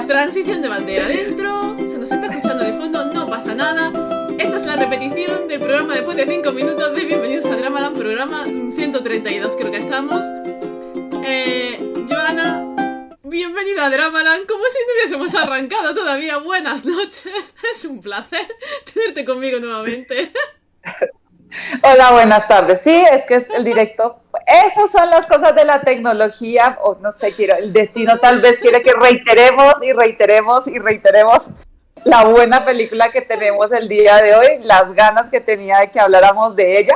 Transición de bandera dentro, se nos está escuchando de fondo, no pasa nada. Esta es la repetición del programa después de 5 minutos de Bienvenidos a Dramaland, programa 132 creo que estamos. Joana, bienvenida a Dramaland, como si no hubiésemos arrancado todavía. Buenas noches, es un placer tenerte conmigo nuevamente. Hola, buenas tardes. Sí, es que es el directo. Esas son las cosas de la tecnología, o no sé, el destino tal vez quiere que reiteremos y reiteremos y reiteremos la buena película que tenemos el día de hoy, las ganas que tenía de que habláramos de ella,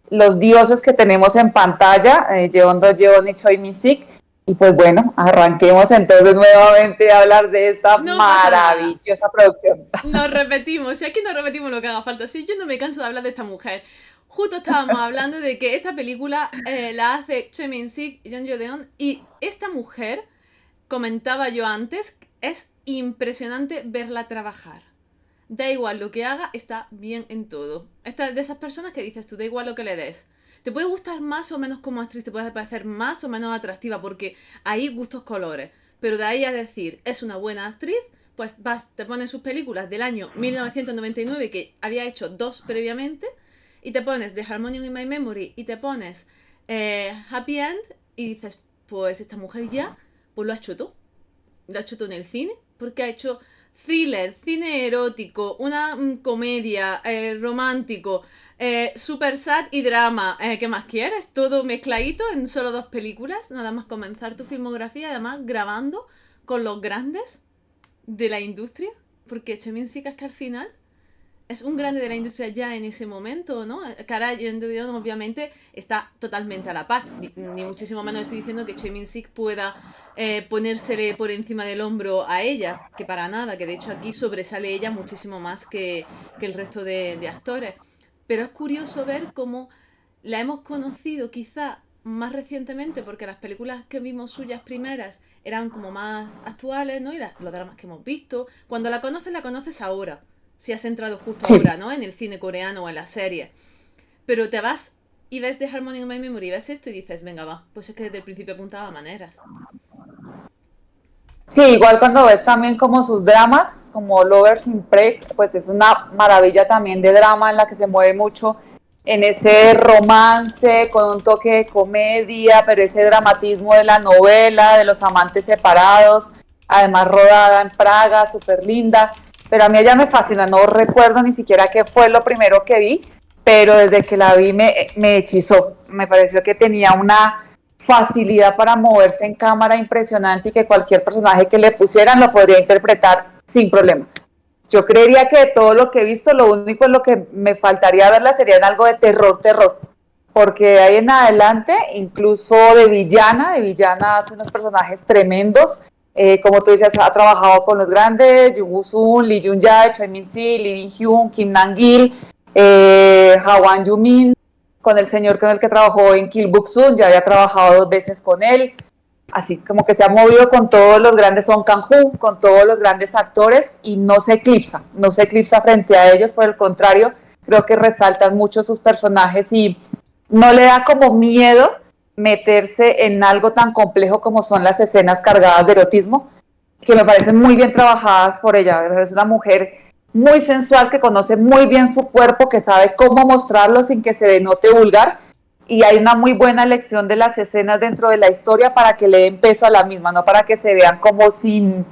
los dioses que tenemos en pantalla, Yeondo Yeon y Choi Min-sik. Y pues bueno, arranquemos entonces nuevamente a hablar de esta No pasa nada. maravillosa producción. Nos repetimos, y aquí nos repetimos lo que haga falta. Sí, yo no me canso de hablar de esta mujer. Justo estábamos hablando de que esta película la hace Choi Min-sik y Jung Yo-deon, y esta mujer, comentaba yo antes, es impresionante verla trabajar. Da igual lo que haga, está bien en todo. Esta de esas personas que dices tú, da igual lo que le des. Te puede gustar más o menos como actriz, te puede parecer más o menos atractiva, porque hay gustos colores. Pero de ahí a decir, es una buena actriz, pues vas, te pones sus películas del año 1999, que había hecho 2 previamente, y te pones The Harmonium in My Memory, y te pones Happy End, y dices, pues esta mujer ya, pues lo ha hecho todo. Lo ha hecho todo en el cine, porque ha hecho thriller, cine erótico, una comedia, romántico, super sad y drama. ¿Qué más quieres? Todo mezcladito en solo 2 películas. Nada más comenzar tu filmografía, además grabando con los grandes de la industria. Porque Chemin Sika es que al final es un grande de la industria ya en ese momento, ¿no? Cara Yeon obviamente está totalmente a la par. Ni muchísimo menos estoy diciendo que Choi Min-sik pueda ponérsele por encima del hombro a ella, que para nada, que de hecho aquí sobresale ella muchísimo más que el resto de actores. Pero es curioso ver cómo la hemos conocido quizá más recientemente, porque las películas que vimos suyas primeras eran como más actuales, ¿no? Y los dramas que hemos visto. Cuando la conoces ahora, si has entrado justo Sí. ahora, ¿no? En el cine coreano o en la serie. Pero te vas y ves The Harmony in My Memory, ves esto y dices, venga, va, pues es que desde el principio apuntaba maneras. Sí, igual cuando ves también como sus dramas, como Lovers in Prey, pues es una maravilla también de drama en la que se mueve mucho en ese romance con un toque de comedia, pero ese dramatismo de la novela, de los amantes separados, además rodada en Praga, súper linda. Pero a mí ella me fascina, no recuerdo ni siquiera qué fue lo primero que vi, pero desde que la vi me hechizó. Me pareció que tenía una facilidad para moverse en cámara impresionante y que cualquier personaje que le pusieran lo podría interpretar sin problema. Yo creería que de todo lo que he visto, lo único en lo que me faltaría verla sería en algo de terror, terror. Porque de ahí en adelante, incluso de villana hace unos personajes tremendos. Como tú dices, ha trabajado con los grandes, Jung Woo-sun, Lee Jun-jae, Choi Min-si, Lee Bin-hyun, Kim Nam-gil, Hwan Yu-min, con el señor con el que trabajó en Kill Buk-sun, ya había trabajado 2 veces con él. Así como que se ha movido con todos los grandes Song Kang-ho, con todos los grandes actores y no se eclipsa frente a ellos, por el contrario, creo que resaltan mucho sus personajes y no le da como miedo meterse en algo tan complejo como son las escenas cargadas de erotismo, que me parecen muy bien trabajadas por ella. Es una mujer muy sensual que conoce muy bien su cuerpo, que sabe cómo mostrarlo sin que se denote vulgar, y hay una muy buena elección de las escenas dentro de la historia para que le den peso a la misma, no para que se vean como Sí.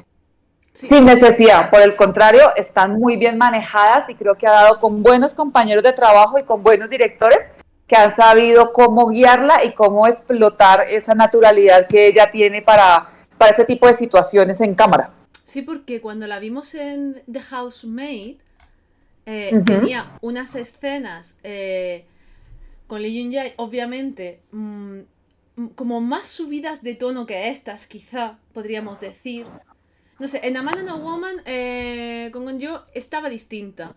sin necesidad. Por el contrario, están muy bien manejadas y creo que ha dado con buenos compañeros de trabajo y con buenos directores que han sabido cómo guiarla y cómo explotar esa naturalidad que ella tiene para este tipo de situaciones en cámara. Sí, porque cuando la vimos en The Housemaid, Uh -huh. tenía unas escenas con Lee Jun-jae, obviamente, como más subidas de tono que estas, quizá, podríamos decir. No sé, en A Man and a Woman, con Gon-jo estaba distinta.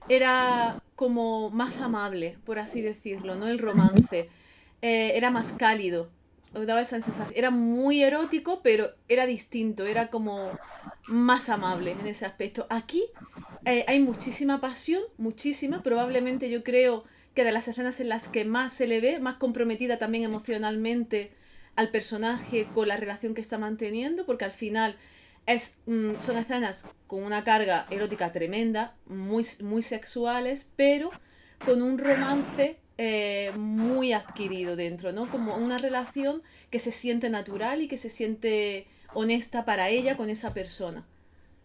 Era como más amable, por así decirlo, ¿no? El romance. Era más cálido. Daba esa sensación. Era muy erótico, pero era distinto. Era como más amable en ese aspecto. Aquí hay muchísima pasión, muchísima. Probablemente yo creo que de las escenas en las que más se le ve, más comprometida también emocionalmente al personaje con la relación que está manteniendo, porque al final son escenas con una carga erótica tremenda, muy, muy sexuales, pero con un romance muy adquirido dentro, ¿no? Como una relación que se siente natural y que se siente honesta para ella con esa persona.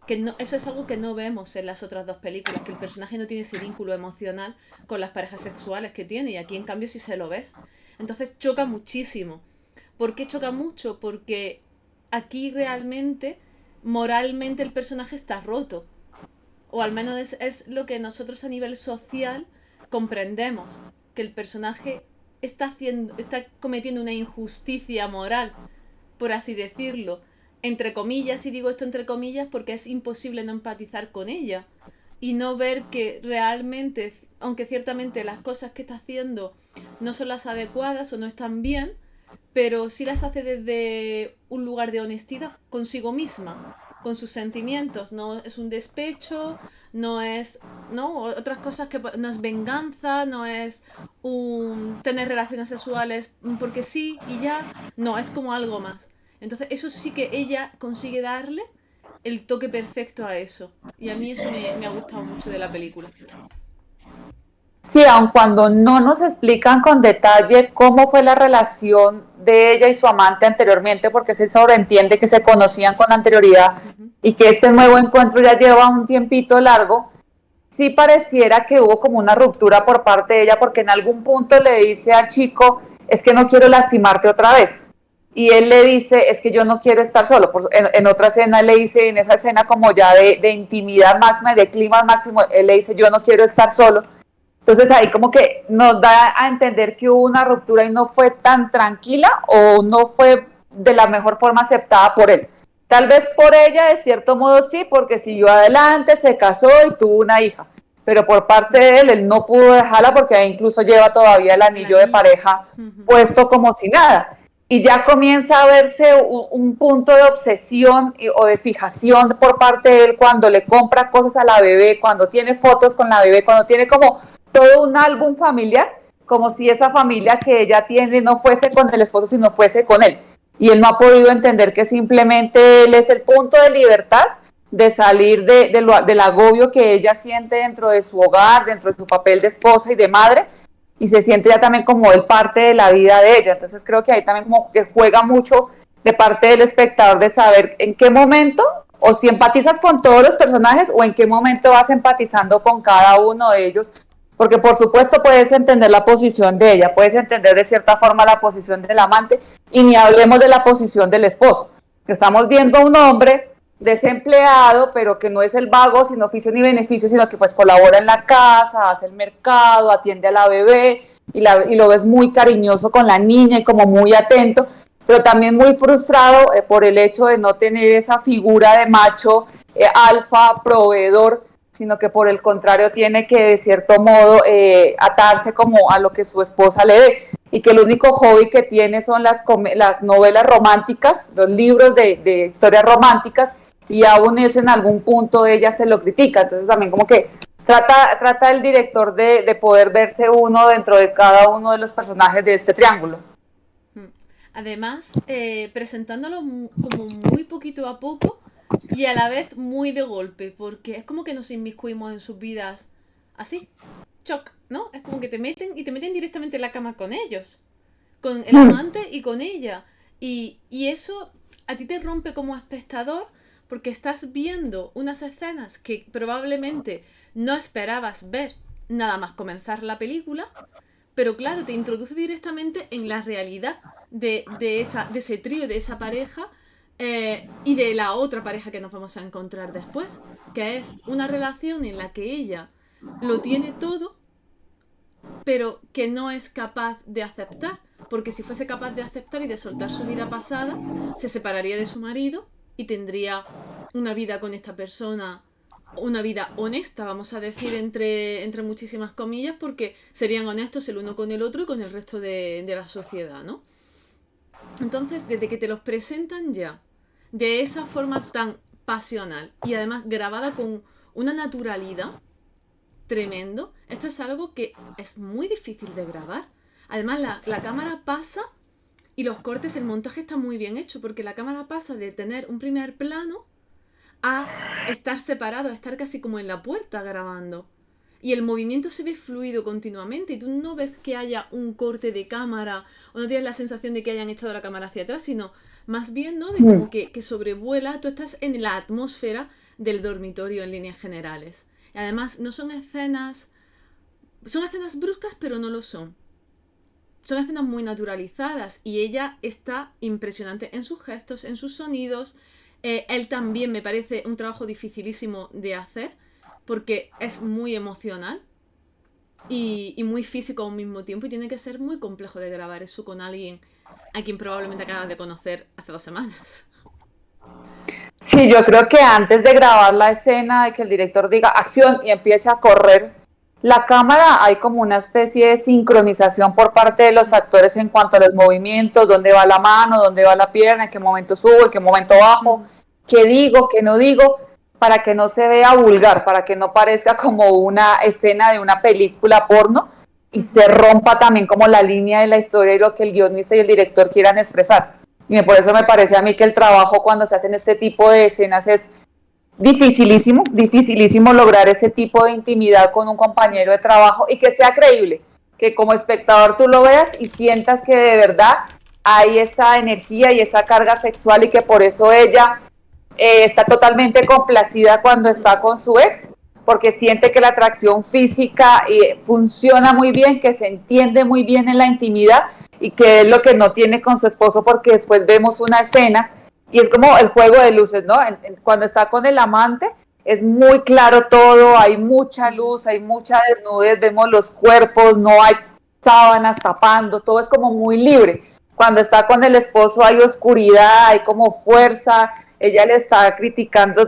Que no, eso es algo que no vemos en las otras dos películas, que el personaje no tiene ese vínculo emocional con las parejas sexuales que tiene, y aquí en cambio sí se lo ves. Entonces choca muchísimo. ¿Por qué choca mucho? Porque aquí realmente, moralmente, el personaje está roto. O al menos es lo que nosotros a nivel social comprendemos. Que el personaje está cometiendo una injusticia moral, por así decirlo. Entre comillas, y digo esto entre comillas porque es imposible no empatizar con ella. Y no ver que realmente, aunque ciertamente las cosas que está haciendo no son las adecuadas o no están bien, pero sí las hace desde un lugar de honestidad consigo misma, con sus sentimientos. No es un despecho, no es, no, otras cosas que no es venganza, no es un tener relaciones sexuales porque sí y ya, no, es como algo más. Entonces eso sí que ella consigue darle el toque perfecto a eso. Y a mí eso me ha gustado mucho de la película. Sí, aun cuando no nos explican con detalle cómo fue la relación de ella y su amante anteriormente, porque se sobreentiende que se conocían con anterioridad Ujú. y que este nuevo encuentro ya lleva un tiempito largo, sí pareciera que hubo como una ruptura por parte de ella, porque en algún punto le dice al chico, es que no quiero lastimarte otra vez. Y él le dice, es que yo no quiero estar solo. En otra escena le dice, en esa escena como ya de intimidad máxima y de clima máximo, él le dice, yo no quiero estar solo. Entonces ahí como que nos da a entender que hubo una ruptura y no fue tan tranquila o no fue de la mejor forma aceptada por él. Tal vez por ella, de cierto modo sí, porque siguió adelante, se casó y tuvo una hija. Pero por parte de él no pudo dejarla porque ahí incluso lleva todavía el El anillo de anillo. pareja Ujú. puesto como si nada. Y ya comienza a verse un punto de obsesión o de fijación por parte de él cuando le compra cosas a la bebé, cuando tiene fotos con la bebé, cuando tiene como todo un álbum familiar, como si esa familia que ella tiene no fuese con el esposo, sino fuese con él. Y él no ha podido entender que simplemente él es el punto de libertad de salir del agobio que ella siente dentro de su hogar, dentro de su papel de esposa y de madre, y se siente ya también como él parte de la vida de ella. Entonces creo que ahí también como que juega mucho de parte del espectador de saber en qué momento o si empatizas con todos los personajes o en qué momento vas empatizando con cada uno de ellos, porque por supuesto puedes entender la posición de ella, puedes entender de cierta forma la posición del amante y ni hablemos de la posición del esposo. Estamos viendo a un hombre desempleado, pero que no es el vago sin oficio ni beneficio, sino que pues colabora en la casa, hace el mercado, atiende a la bebé y lo ves muy cariñoso con la niña y como muy atento, pero también muy frustrado por el hecho de no tener esa figura de macho alfa, proveedor, sino que por el contrario tiene que de cierto modo atarse como a lo que su esposa le dé y que el único hobby que tiene son las novelas románticas, los libros de historias románticas y aún eso en algún punto ella se lo critica, entonces también como que trata el director de poder verse uno dentro de cada uno de los personajes de este triángulo. Mm. Además, presentándolo como muy poquito a poco y a la vez muy de golpe, porque es como que nos inmiscuimos en sus vidas así, choc, ¿no? Es como que te meten y te meten directamente en la cama con ellos, con el amante y con ella. Y eso a ti te rompe como espectador porque estás viendo unas escenas que probablemente no esperabas ver nada más comenzar la película, pero claro, te introduce directamente en la realidad de ese trío, de esa pareja y de la otra pareja que nos vamos a encontrar después, que es una relación en la que ella lo tiene todo, pero que no es capaz de aceptar, porque si fuese capaz de aceptar y de soltar su vida pasada, se separaría de su marido y tendría una vida con esta persona, una vida honesta, vamos a decir, entre muchísimas comillas, porque serían honestos el uno con el otro y con el resto de la sociedad, ¿no? Entonces, desde que te los presentan ya, de esa forma tan pasional y además grabada con una naturalidad tremendo, esto es algo que es muy difícil de grabar. Además, la cámara pasa y los cortes, el montaje está muy bien hecho, porque la cámara pasa de tener un primer plano a estar separado, a estar casi como en la puerta grabando. Y el movimiento se ve fluido continuamente y tú no ves que haya un corte de cámara o no tienes la sensación de que hayan echado la cámara hacia atrás, sino más bien, ¿no? De como que sobrevuela, tú estás en la atmósfera del dormitorio en líneas generales. Y además no son escenas bruscas, pero no lo son. Son escenas muy naturalizadas y ella está impresionante en sus gestos, en sus sonidos. Él también me parece un trabajo dificilísimo de hacer porque es muy emocional y muy físico a un mismo tiempo y tiene que ser muy complejo de grabar eso con alguien a quien probablemente acabas de conocer hace 2 semanas. Sí, yo creo que antes de grabar la escena, de que el director diga acción y empiece a correr la cámara, hay como una especie de sincronización por parte de los actores en cuanto a los movimientos, dónde va la mano, dónde va la pierna, en qué momento subo, en qué momento bajo, qué digo, qué no digo, para que no se vea vulgar, para que no parezca como una escena de una película porno y se rompa también como la línea de la historia y lo que el guionista y el director quieran expresar. Y por eso me parece a mí que el trabajo cuando se hacen este tipo de escenas es dificilísimo, dificilísimo lograr ese tipo de intimidad con un compañero de trabajo y que sea creíble, que como espectador tú lo veas y sientas que de verdad hay esa energía y esa carga sexual y que por eso ella está totalmente complacida cuando está con su ex, porque siente que la atracción física funciona muy bien, que se entiende muy bien en la intimidad y que es lo que no tiene con su esposo, porque después vemos una escena y es como el juego de luces, ¿no? Cuando está con el amante es muy claro todo, hay mucha luz, hay mucha desnudez, vemos los cuerpos, no hay sábanas tapando, todo es como muy libre. Cuando está con el esposo hay oscuridad, hay como fuerza, ella le está criticando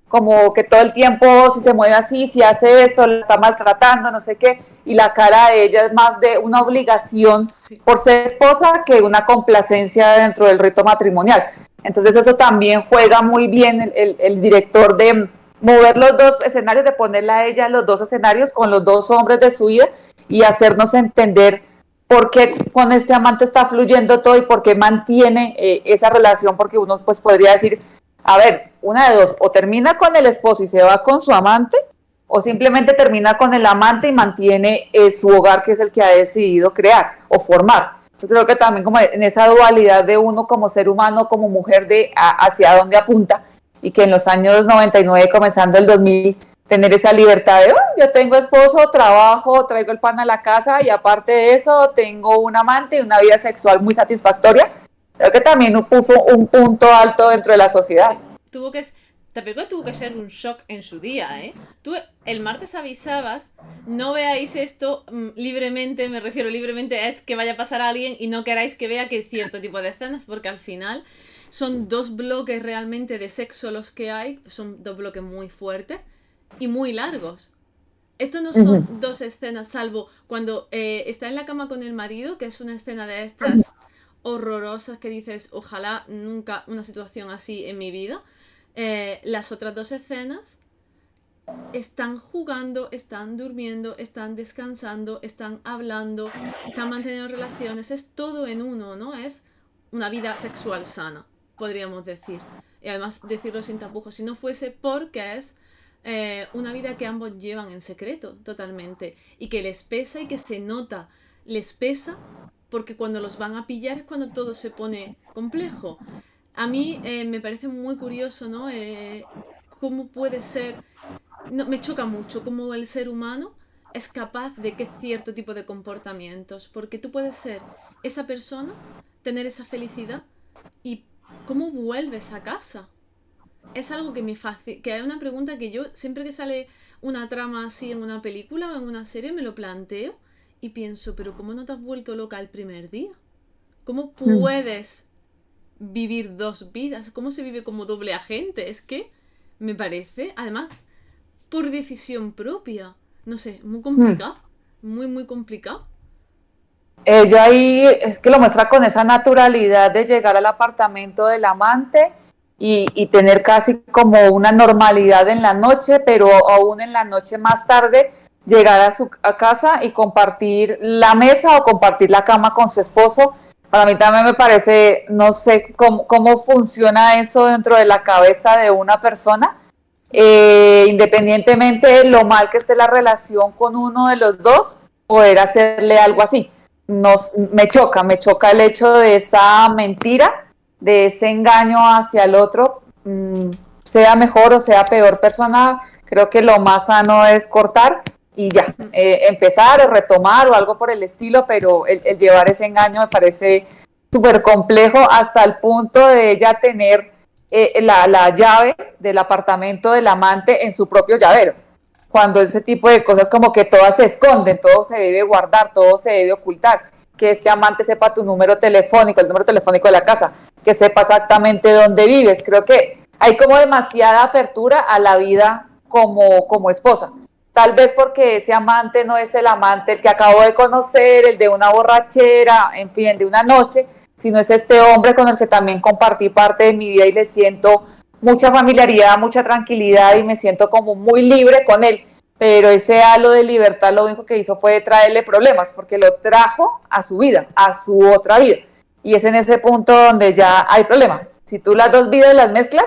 como que todo el tiempo si se mueve así, si hace esto, le está maltratando, no sé qué, y la cara de ella es más de una obligación por ser esposa que una complacencia dentro del rito matrimonial. Entonces eso también juega muy bien el director de mover los dos escenarios, de ponerla a ella en los dos escenarios con los dos hombres de su vida y hacernos entender por qué con este amante está fluyendo todo y por qué mantiene esa relación, porque uno pues podría decir, a ver, una de dos, o termina con el esposo y se va con su amante, o simplemente termina con el amante y mantiene su hogar, que es el que ha decidido crear o formar. Yo creo que también como en esa dualidad de uno como ser humano, como mujer, hacia dónde apunta, y que en los años 99, comenzando el 2000, tener esa libertad de, yo tengo esposo, trabajo, traigo el pan a la casa y aparte de eso tengo un amante y una vida sexual muy satisfactoria. Creo que también puso un punto alto dentro de la sociedad. La película tuvo que ser un shock en su día, ¿eh? Tú el martes avisabas, no veáis esto libremente, me refiero libremente, es que vaya a pasar a alguien y no queráis que vea que cierto tipo de escenas, porque al final son 2 bloques realmente de sexo los que hay, son 2 bloques muy fuertes y muy largos. Esto no son 2 escenas, salvo cuando está en la cama con el marido, que es una escena de estas horrorosas que dices, ojalá nunca una situación así en mi vida. Las otras 2 escenas están jugando, están durmiendo, están descansando, están hablando, están manteniendo relaciones, es todo en uno, ¿no? Es una vida sexual sana, podríamos decir. Y además decirlo sin tapujos, si no fuese porque es una vida que ambos llevan en secreto totalmente y que les pesa y que se nota, les pesa porque cuando los van a pillar es cuando todo se pone complejo. A mí me parece muy curioso, ¿no? Cómo puede ser... No, me choca mucho cómo el ser humano es capaz de que cierto tipo de comportamientos, porque tú puedes ser esa persona, tener esa felicidad y cómo vuelves a casa. Es algo que me fascina, que hay una pregunta que yo siempre que sale una trama así en una película o en una serie me lo planteo y pienso, pero ¿cómo no te has vuelto loca el primer día? ¿Cómo puedes vivir 2 vidas? ¿Cómo se vive como doble agente? Es que me parece, además, por decisión propia, no sé, muy complicado, muy, muy complicado. Ella ahí es que lo muestra con esa naturalidad de llegar al apartamento del amante y tener casi como una normalidad en la noche, pero aún en la noche más tarde llegar a casa y compartir la mesa o compartir la cama con su esposo Para mí también me parece, no sé cómo funciona eso dentro de la cabeza de una persona, independientemente de lo mal que esté la relación con uno de los dos, poder hacerle algo así. Me choca el hecho de esa mentira, de ese engaño hacia el otro, sea mejor o sea peor persona, creo que lo más sano es cortar y ya, empezar o retomar o algo por el estilo, pero el llevar ese engaño me parece súper complejo hasta el punto de ella tener la llave del apartamento del amante en su propio llavero. Cuando ese tipo de cosas como que todas se esconden, todo se debe guardar, todo se debe ocultar, que este amante sepa tu número telefónico, el número telefónico de la casa, que sepa exactamente dónde vives. Creo que hay como demasiada apertura a la vida como esposa. Tal vez porque ese amante no es el amante el que acabo de conocer, el de una borrachera, en fin, el de una noche, sino es este hombre con el que también compartí parte de mi vida y le siento mucha familiaridad, mucha tranquilidad y me siento como muy libre con él. Pero ese halo de libertad lo único que hizo fue traerle problemas, porque lo trajo a su vida, a su otra vida. Y es en ese punto donde ya hay problema. Si tú las dos vidas las mezclas,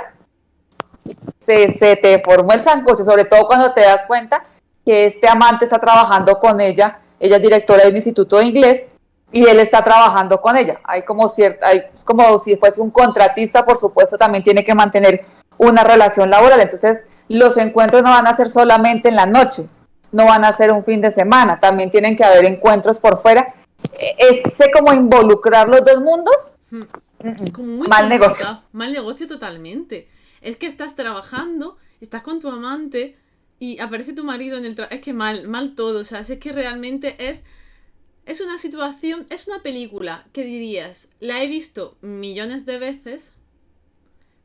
se te formó el sancocho, sobre todo cuando te das cuenta que este amante está trabajando con ella es directora de un instituto de inglés, y él está trabajando con ella. Hay como como si fuese un contratista, por supuesto, también tiene que mantener una relación laboral. Entonces, los encuentros no van a ser solamente en las noches, no van a ser un fin de semana, también tienen que haber encuentros por fuera. Ese como involucrar los dos mundos, Como muy mal negocio. mal negocio totalmente. Es que estás trabajando, estás con tu amante y aparece tu marido en el trabajo. Es que mal todo. O sea, es que realmente es una situación, es una película que dirías, la he visto millones de veces,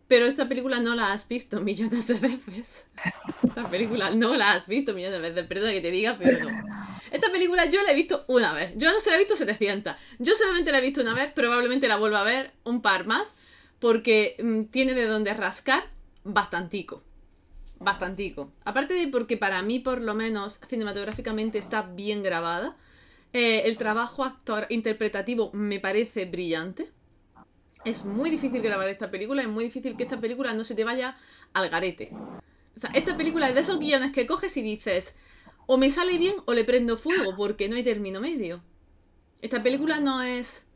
pero esta película no la has visto millones de veces. Esta película no la has visto millones de veces, perdona que te diga, pero no. Esta película yo la he visto una vez, yo no se la he visto 700. Yo solamente la he visto una vez, probablemente la vuelva a ver un par más, porque tiene de donde rascar bastantico. Bastantico. Aparte de porque para mí, por lo menos, cinematográficamente está bien grabada. El trabajo actor interpretativo me parece brillante. Es muy difícil grabar esta película, es muy difícil que esta película no se te vaya al garete. O sea, esta película es de esos guiones que coges y dices, o me sale bien o le prendo fuego, porque no hay término medio. Esta película no es,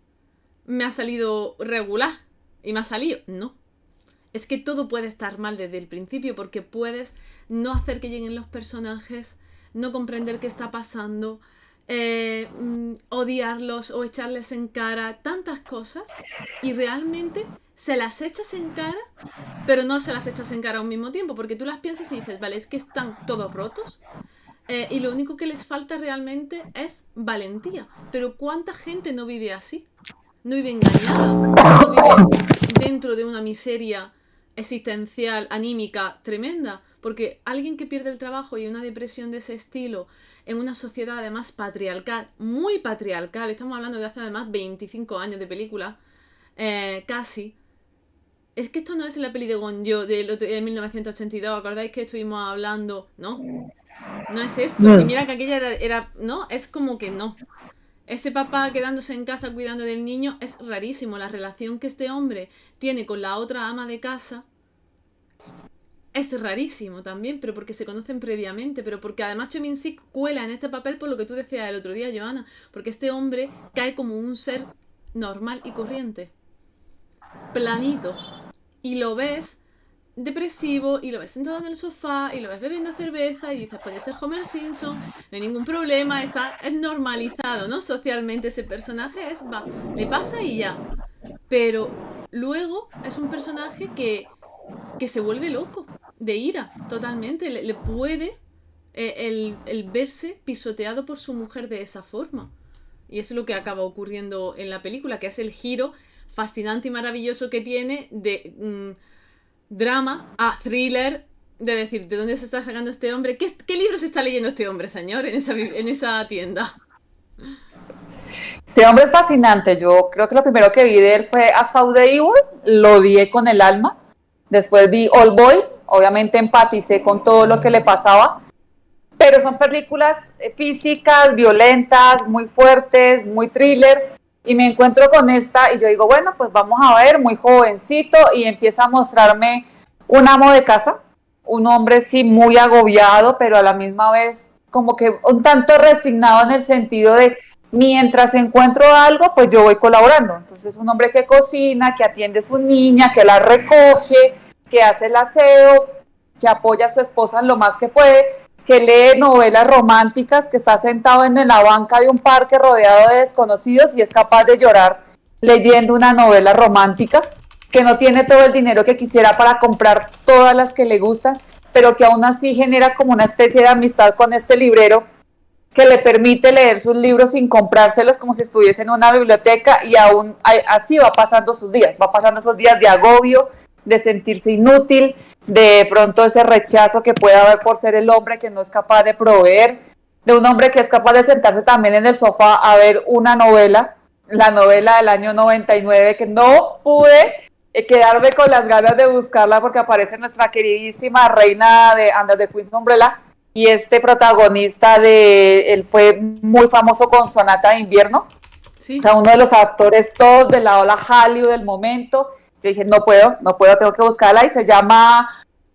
me ha salido regular y me ha salido, no. Es que todo puede estar mal desde el principio, porque puedes no hacer que lleguen los personajes, no comprender qué está pasando, odiarlos o echarles en cara tantas cosas, y realmente se las echas en cara, pero no se las echas en cara al mismo tiempo, porque tú las piensas y dices, vale, es que están todos rotos, y lo único que les falta realmente es valentía. Pero ¿cuánta gente no vive así? No vive engañada, no vive dentro de una miseria existencial, anímica, tremenda. Porque alguien que pierde el trabajo y una depresión de ese estilo en una sociedad además patriarcal, muy patriarcal, estamos hablando de hace además 25 años de película, casi. Es que esto no es la peli de Gonjo de 1982, ¿acordáis que estuvimos hablando? No, no es esto. Y mira que aquella era no, es como que no. Ese papá quedándose en casa cuidando del niño es rarísimo. La relación que este hombre tiene con la otra ama de casa es rarísimo también, pero porque se conocen previamente, pero porque además Cho Min-sik cuela en este papel por lo que tú decías el otro día, Joana, porque este hombre cae como un ser normal y corriente, planito, y lo ves depresivo, y lo ves sentado en el sofá, y lo ves bebiendo cerveza, y dices, puede ser Homer Simpson, no hay ningún problema, es normalizado, ¿no? Socialmente ese personaje le pasa y ya. Pero luego es un personaje que se vuelve loco, de ira, totalmente. Le puede el verse pisoteado por su mujer de esa forma. Y eso es lo que acaba ocurriendo en la película, que es el giro fascinante y maravilloso que tiene de drama a thriller, de decir, ¿de dónde se está sacando este hombre? ¿Qué libros está leyendo este hombre, señor, en esa tienda? Este hombre es fascinante. Yo creo que lo primero que vi de él fue A Saw the Evil, lo odié con el alma. Después vi Old Boy, obviamente empaticé con todo lo que le pasaba, pero son películas físicas, violentas, muy fuertes, muy thriller. y me encuentro con esta y yo digo, bueno, pues vamos a ver, muy jovencito, y empieza a mostrarme un amo de casa, un hombre sí muy agobiado, pero a la misma vez como que un tanto resignado en el sentido de mientras encuentro algo, pues yo voy colaborando. Entonces un hombre que cocina, que atiende a su niña, que la recoge, que hace el aseo, que apoya a su esposa en lo más que puede, que lee novelas románticas, que está sentado en la banca de un parque rodeado de desconocidos y es capaz de llorar leyendo una novela romántica, que no tiene todo el dinero que quisiera para comprar todas las que le gustan, pero que aún así genera como una especie de amistad con este librero que le permite leer sus libros sin comprárselos, como si estuviese en una biblioteca, y aún así va pasando sus días, va pasando esos días de agobio, de sentirse inútil, de pronto ese rechazo que puede haber por ser el hombre que no es capaz de proveer, de un hombre que es capaz de sentarse también en el sofá a ver una novela, la novela del año 99, que no pude quedarme con las ganas de buscarla porque aparece nuestra queridísima reina de Under the Queen's Umbrella, y este protagonista él fue muy famoso con Sonata de Invierno, Sí. o sea, uno de los actores todos de la ola Hallyu del momento. Yo dije, no puedo, tengo que buscarla, y se llama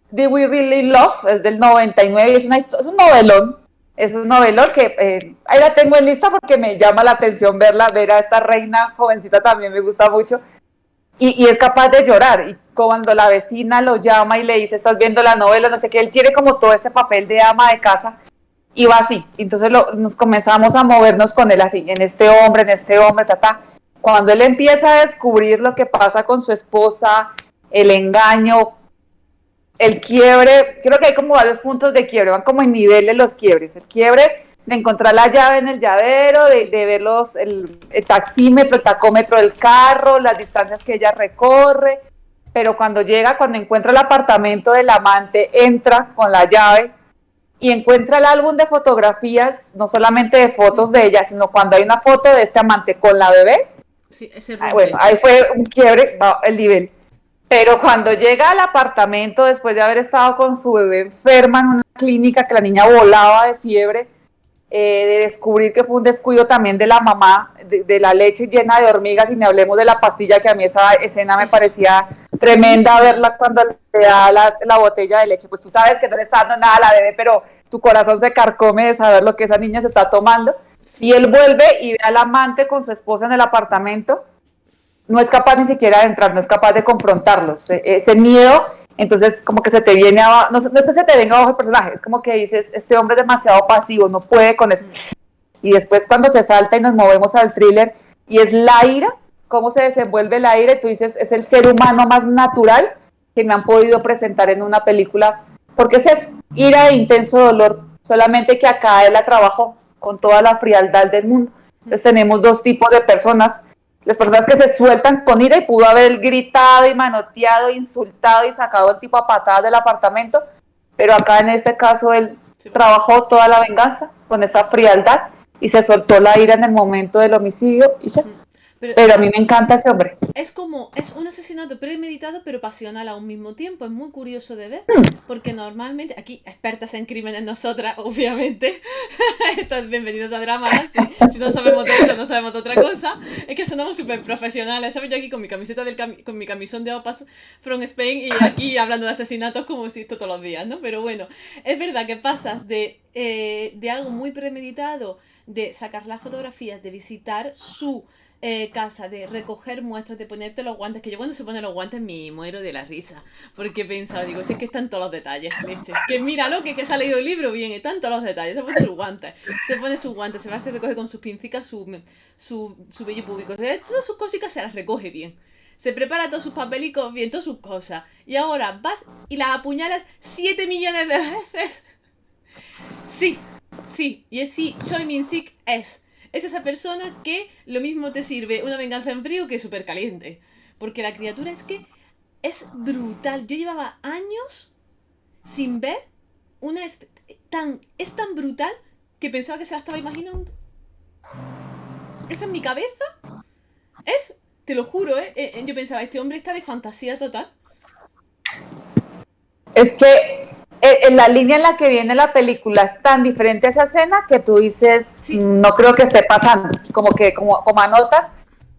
Did We Really Love, es del 99, y es un novelón que ahí la tengo en lista porque me llama la atención ver a esta reina jovencita, también me gusta mucho, y es capaz de llorar, y cuando la vecina lo llama y le dice, estás viendo la novela, no sé qué, él tiene como todo este papel de ama de casa, y va así, entonces nos comenzamos a movernos con él así, en este hombre, cuando él empieza a descubrir lo que pasa con su esposa, el engaño, el quiebre, creo que hay como varios puntos de quiebre, van como en niveles los quiebres, el quiebre de encontrar la llave en el llavero, de ver el taxímetro, el tacómetro del carro, las distancias que ella recorre, pero cuando encuentra el apartamento del amante, entra con la llave y encuentra el álbum de fotografías, no solamente de fotos de ella, sino cuando hay una foto de este amante con la bebé. Sí, ese Bueno, ahí fue un quiebre, el nivel. Pero cuando llega al apartamento, después de haber estado con su bebé enferma en una clínica, que la niña volaba de fiebre, de descubrir que fue un descuido también de la mamá, de la leche llena de hormigas, y ni hablemos de la pastilla, que a mí esa escena me parecía tremenda, verla cuando le da la botella de leche. Pues tú sabes que no le está dando nada a la bebé, pero tu corazón se carcome de saber lo que esa niña se está tomando. Y él vuelve y ve al amante con su esposa en el apartamento, no es capaz ni siquiera de entrar, no es capaz de confrontarlos, ese miedo, entonces como que se te viene abajo, no es que se te venga abajo el personaje, es como que dices, este hombre es demasiado pasivo, no puede con eso. Y después cuando se salta y nos movemos al thriller, y es la ira, cómo se desenvuelve la ira, y tú dices, es el ser humano más natural que me han podido presentar en una película, porque es eso, ira e intenso dolor, solamente que acá él la trabajó con toda la frialdad del mundo. Entonces tenemos dos tipos de personas: las personas que se sueltan con ira y pudo haber gritado y manoteado, insultado y sacado el tipo a patadas del apartamento, pero acá en este caso él trabajó toda la venganza con esa frialdad y se soltó la ira en el momento del homicidio y ya. Pero a mí me encanta ese hombre. Es un asesinato premeditado pero pasional a un mismo tiempo. Es muy curioso de ver, porque normalmente, aquí expertas en crímenes nosotras, obviamente, bienvenidos a Drama, si no sabemos de esto, no sabemos de otra cosa, es que sonamos súper profesionales, ¿sabes? Yo aquí con mi camiseta con mi camisón de Opas from Spain, y aquí hablando de asesinatos como si esto todos los días, ¿no? Pero bueno, es verdad que pasas de algo muy premeditado, de sacar las fotografías, de visitar su casa, de recoger muestras, de ponerte los guantes, que yo cuando se pone los guantes me muero de la risa, porque he pensado, digo, si es que están todos los detalles, leche, que míralo, que se ha leído el libro bien, están todos los detalles, se pone sus guantes, se va, se recoge con sus pincitas su vello público, todas sus cositas se las recoge bien, se prepara todos sus papelicos bien, todas sus cosas, y ahora vas y las apuñalas 7 millones de veces. Sí, y es sí, Choi Min-sik es esa persona que lo mismo te sirve una venganza en frío que súper caliente. Porque la criatura es que es brutal. Yo llevaba años sin ver una... Es tan brutal que pensaba que se la estaba imaginando. Esa en mi cabeza te lo juro, yo pensaba, este hombre está de fantasía total. Es que en la línea en la que viene la película es tan diferente a esa escena que tú dices, sí, no creo que esté pasando, como anotas,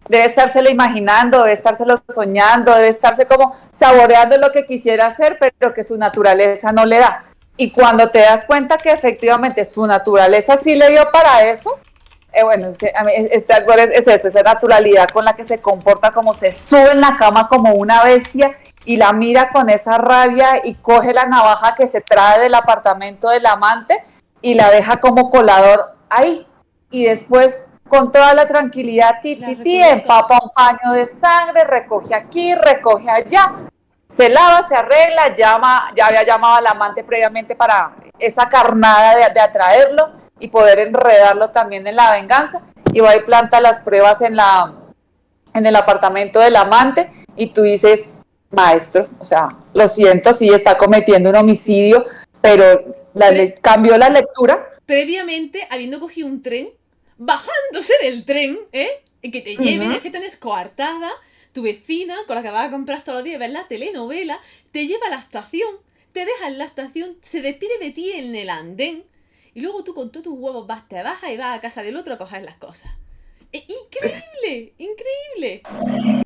debe estárselo imaginando, debe estárselo soñando, debe estarse como saboreando lo que quisiera hacer, pero que su naturaleza no le da. Y cuando te das cuenta que efectivamente su naturaleza sí le dio para eso, bueno, es que a mí este actor es eso, esa naturalidad con la que se comporta, como se sube en la cama como una bestia y la mira con esa rabia y coge la navaja que se trae del apartamento del amante y la deja como colador ahí. Y después, con toda la tranquilidad, La recoloca. empapa un paño de sangre, recoge aquí, recoge allá, se lava, se arregla, llama, ya había llamado al amante previamente para esa carnada de atraerlo y poder enredarlo también en la venganza, y va y planta las pruebas en el apartamento del amante, y tú dices, maestro, o sea, lo siento, sí está cometiendo un homicidio, pero Pre- cambió la lectura. previamente, habiendo cogido un tren, bajándose del tren, ¿eh? Y que te lleven, es Uh-huh. que tenés coartada, tu vecina, con la que vas a comprar todos los días, ves la telenovela, te lleva a la estación, te deja en la estación, se despide de ti en el andén, y luego tú con todos tus huevos te bajas y vas a casa del otro a coger las cosas. ¡Es increíble! ¡Increíble!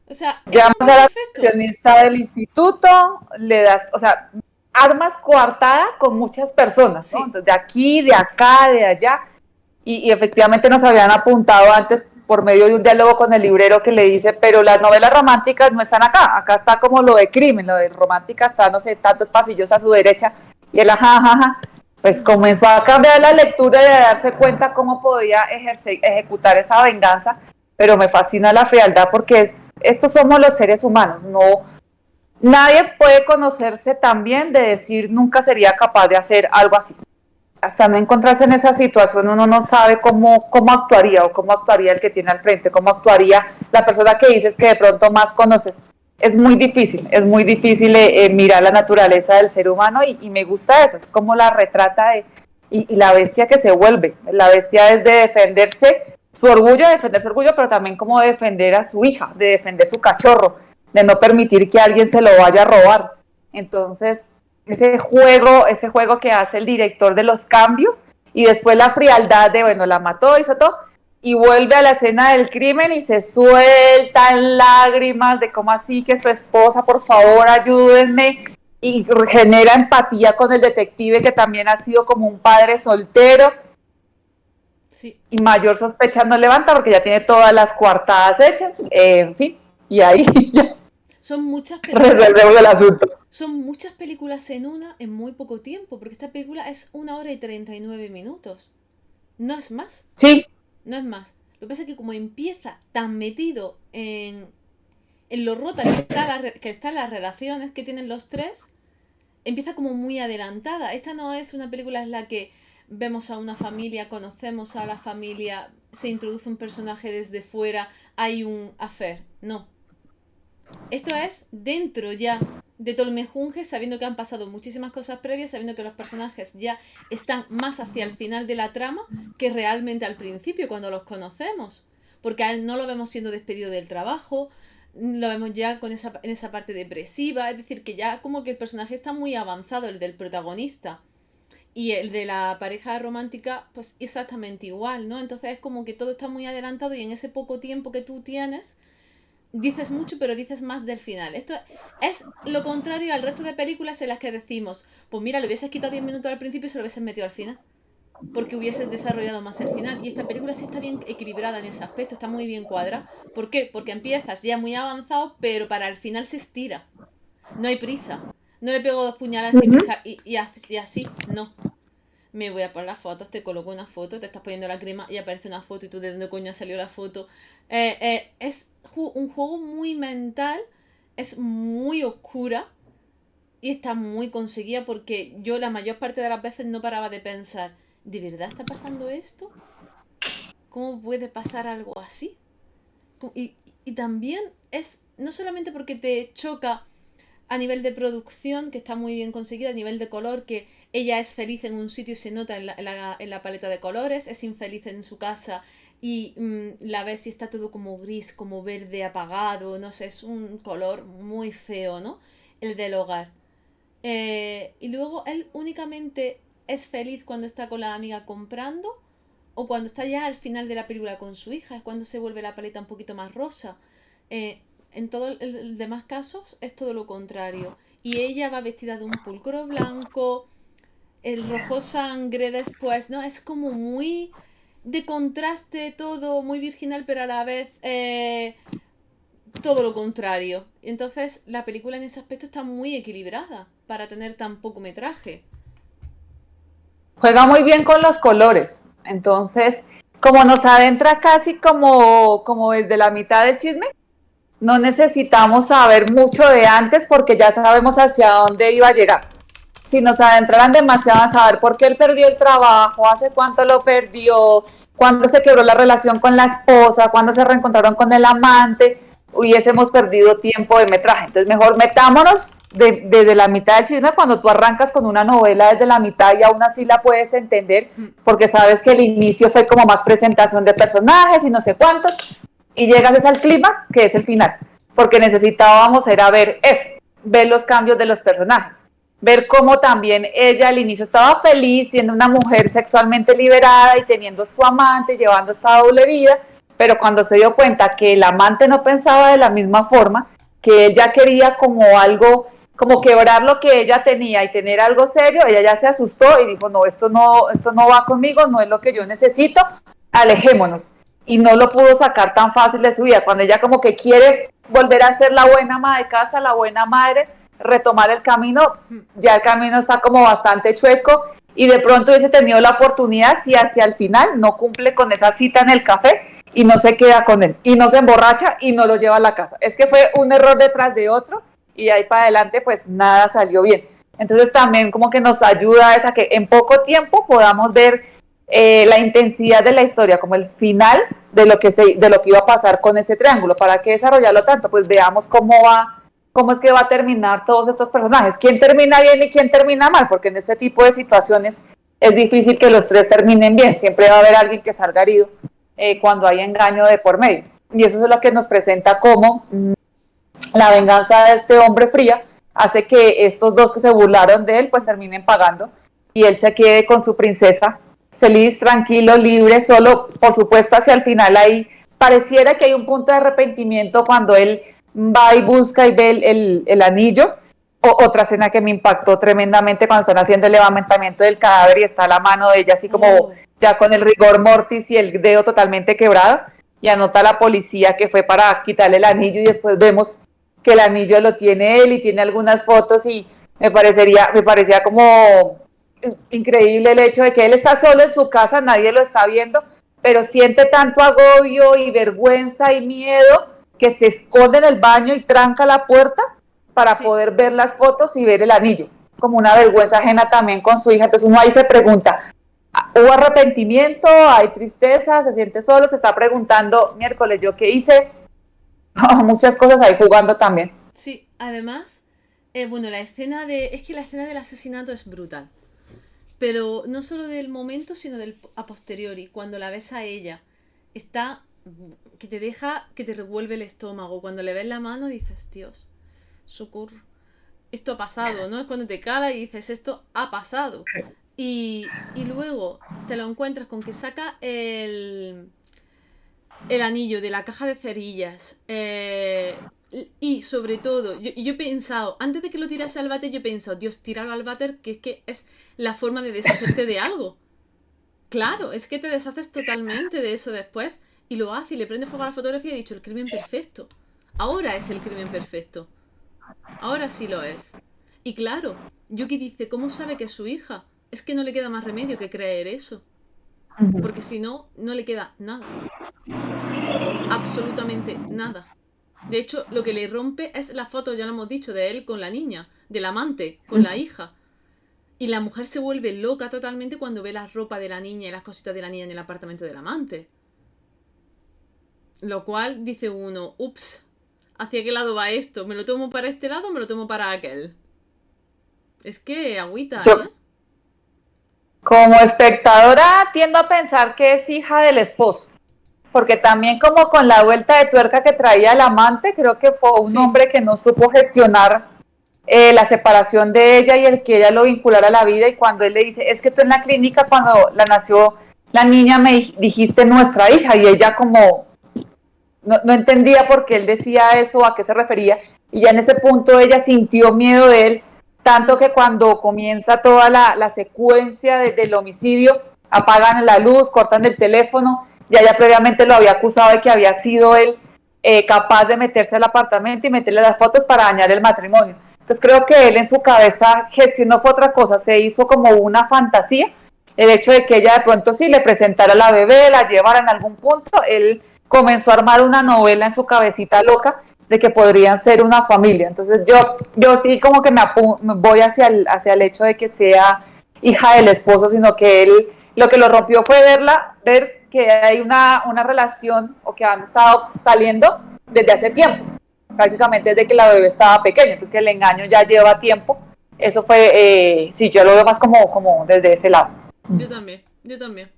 O sea, es Llamas como a la perfecto. recepcionista del instituto, le das, o sea, armas coartada con muchas personas, ¿no? Sí. Entonces, de aquí, de acá, de allá, y efectivamente nos habían apuntado antes por medio de un diálogo con el librero que le dice, pero las novelas románticas no están acá, acá está como lo de crimen, lo de romántica está, no sé, tantos pasillos a su derecha, y él, ajá, ajá, ajá, pues comenzó a cambiar la lectura y a darse cuenta cómo podía ejecutar esa venganza, pero me fascina la frialdad porque estos somos los seres humanos, no, nadie puede conocerse tan bien de decir nunca sería capaz de hacer algo así. Hasta no encontrarse en esa situación uno no sabe cómo actuaría o cómo actuaría el que tiene al frente, cómo actuaría la persona que dices que de pronto más conoces. Es muy difícil mirar la naturaleza del ser humano y me gusta eso, es como la retrata y la bestia que se vuelve. La bestia es de defenderse, su orgullo, de defender su orgullo, pero también como de defender a su hija, de defender su cachorro, de no permitir que alguien se lo vaya a robar. Entonces, ese juego que hace el director de los cambios y después la frialdad de, bueno, la mató, hizo todo, y vuelve a la escena del crimen y se suelta en lágrimas de cómo así que su esposa, por favor, ayúdenme, y genera empatía con el detective que también ha sido como un padre soltero, Sí. y mayor sospecha no levanta porque ya tiene todas las coartadas hechas, en fin, y ahí ya Son muchas películas. resolvemos el asunto. Son muchas películas en una en muy poco tiempo, porque esta película es 1 hora y 39 minutos. No es más, Sí. no es más. Lo que pasa es que como empieza tan metido en lo rota que que están las relaciones que tienen los tres, empieza como muy adelantada. Esta no es una película en la que vemos a una familia, conocemos a la familia, se introduce un personaje desde fuera, hay un affair. No. Esto es dentro ya de Tolmejunge, sabiendo que han pasado muchísimas cosas previas, sabiendo que los personajes ya están más hacia el final de la trama que realmente al principio, cuando los conocemos. Porque a él no lo vemos siendo despedido del trabajo, lo vemos ya en esa parte depresiva, es decir, que ya como que el personaje está muy avanzado, el del protagonista. Y el de la pareja romántica, pues exactamente igual, ¿no? Entonces es como que todo está muy adelantado y en ese poco tiempo que tú tienes, dices mucho, pero dices más del final. Esto es lo contrario al resto de películas en las que decimos, pues mira, le hubieses quitado 10 minutos al principio y se lo hubieses metido al final. Porque hubieses desarrollado más el final. Y esta película sí está bien equilibrada en ese aspecto, está muy bien cuadrada. ¿Por qué? Porque empiezas ya muy avanzado, pero para el final se estira. No hay prisa. No le pego 2 puñaladas Uh-huh. y así, no. Me voy a poner las fotos, te coloco una foto, te estás poniendo la crema y aparece una foto y tú de dónde coño ha salido la foto. Es un juego muy mental, es muy oscura y está muy conseguida porque yo la mayor parte de las veces no paraba de pensar, ¿de verdad está pasando esto? ¿Cómo puede pasar algo así? Y también es, no solamente porque te choca a nivel de producción, que está muy bien conseguida, a nivel de color, que ella es feliz en un sitio y se nota en la paleta de colores, es infeliz en su casa y la ves y está todo como gris, como verde apagado, no sé, es un color muy feo, ¿no? El del hogar. Y luego él únicamente es feliz cuando está con la amiga comprando, cuando está ya al final de la película con su hija, es cuando se vuelve la paleta un poquito más rosa. En todos los demás casos es todo lo contrario. Y ella va vestida de un pulcro blanco, el rojo sangre después, ¿no? Es como muy de contraste todo, muy virginal, pero a la vez todo lo contrario. Entonces la película en ese aspecto está muy equilibrada para tener tan poco metraje. Juega muy bien con los colores. Entonces, como nos adentra casi como desde la mitad del chisme, no necesitamos saber mucho de antes porque ya sabemos hacia dónde iba a llegar. Si nos adentraran demasiado a saber por qué él perdió el trabajo, hace cuánto lo perdió, cuándo se quebró la relación con la esposa, cuándo se reencontraron con el amante, hubiésemos perdido tiempo de metraje. Entonces mejor metámonos desde la mitad del chisme cuando tú arrancas con una novela desde la mitad y aún así la puedes entender porque sabes que el inicio fue como más presentación de personajes y no sé cuántos y llegas al clímax que es el final porque necesitábamos era ver eso, ver los cambios de los personajes, ver cómo también ella al inicio estaba feliz siendo una mujer sexualmente liberada y teniendo su amante, llevando esta doble vida, pero cuando se dio cuenta que el amante no pensaba de la misma forma, que él ya quería como algo, como quebrar lo que ella tenía y tener algo serio, ella ya se asustó y dijo, no, esto no va conmigo, no es lo que yo necesito, alejémonos. Y no lo pudo sacar tan fácil de su vida, cuando ella como que quiere volver a ser la buena ama de casa, la buena madre, retomar el camino, ya el camino está como bastante chueco y de pronto hubiese tenido la oportunidad si hacia el final no cumple con esa cita en el café y no se queda con él y no se emborracha y no lo lleva a la casa. Es que fue un error detrás de otro y de ahí para adelante pues nada salió bien. Entonces también como que nos ayuda a que en poco tiempo podamos ver la intensidad de la historia, como el final de lo que iba a pasar con ese triángulo. ¿Para qué desarrollarlo tanto? Pues veamos cómo es que va a terminar todos estos personajes. ¿Quién termina bien y quién termina mal? Porque en este tipo de situaciones es difícil que los tres terminen bien. Siempre va a haber alguien que salga herido cuando hay engaño de por medio. Y eso es lo que nos presenta como la venganza de este hombre fría hace que estos dos que se burlaron de él pues terminen pagando y él se quede con su princesa feliz, tranquilo, libre, solo por supuesto hacia el final ahí pareciera que hay un punto de arrepentimiento cuando él va y busca y ve el anillo. Otra escena que me impactó tremendamente cuando están haciendo el levantamiento del cadáver y está la mano de ella así como ya con el rigor mortis y el dedo totalmente quebrado y anota a la policía que fue para quitarle el anillo y después vemos que el anillo lo tiene él y tiene algunas fotos y me parecía como increíble el hecho de que él está solo en su casa, nadie lo está viendo, pero siente tanto agobio y vergüenza y miedo que se esconde en el baño y tranca la puerta para poder ver las fotos y ver el anillo, como una vergüenza ajena también con su hija. Entonces uno ahí se pregunta, ¿hubo arrepentimiento? ¿Hay tristeza? ¿Se siente solo? Se está preguntando, miércoles, ¿yo qué hice? Muchas cosas ahí jugando también. Sí, además, bueno, es que la escena del asesinato es brutal. Pero no solo del momento, sino a posteriori, cuando la ves a ella, está que te deja, que te revuelve el estómago. Cuando le ves la mano dices, Dios, socorro, esto ha pasado, ¿no? Es cuando te cala y dices, esto ha pasado. Y luego te lo encuentras con que saca el anillo de la caja de cerillas. Y sobre todo, yo he pensado, antes de que lo tirase al váter, yo he pensado, Dios, tirarlo al váter, que es la forma de deshacerte de algo. Claro, es que te deshaces totalmente de eso después. Y lo hace y le prende fuego a la fotografía y he dicho, el crimen perfecto. Ahora es el crimen perfecto. Ahora sí lo es. Y claro, Yuki dice, ¿cómo sabe que es su hija? Es que no le queda más remedio que creer eso. Porque si no, no le queda nada. Absolutamente nada. De hecho, lo que le rompe es la foto, ya lo hemos dicho, de él con la niña, del amante, con la hija. Y la mujer se vuelve loca totalmente cuando ve la ropa de la niña y las cositas de la niña en el apartamento del amante. Lo cual dice uno, ups, ¿hacia qué lado va esto? ¿Me lo tomo para este lado o me lo tomo para aquel? Es que agüita, ¿eh? Como espectadora tiendo a pensar que es hija del esposo, porque también como con la vuelta de tuerca que traía el amante, creo que fue un hombre que no supo gestionar la separación de ella y el que ella lo vinculara a la vida, y cuando él le dice, es que tú en la clínica cuando la nació la niña me dijiste nuestra hija, y ella como no entendía por qué él decía eso, a qué se refería, y ya en ese punto ella sintió miedo de él, tanto que cuando comienza toda la secuencia del homicidio, apagan la luz, cortan el teléfono, ya previamente lo había acusado de que había sido él capaz de meterse al apartamento y meterle las fotos para dañar el matrimonio. Entonces creo que él en su cabeza gestionó fue otra cosa, se hizo como una fantasía, el hecho de que ella de pronto sí le presentara a la bebé, la llevara en algún punto, él comenzó a armar una novela en su cabecita loca de que podrían ser una familia. Entonces yo sí como que me voy hacia el hecho de que sea hija del esposo, sino que él lo que lo rompió fue ver que hay una relación o que han estado saliendo desde hace tiempo, prácticamente desde que la bebé estaba pequeña, entonces que el engaño ya lleva tiempo. Eso fue, sí, yo lo veo más como desde ese lado. Yo también, yo también.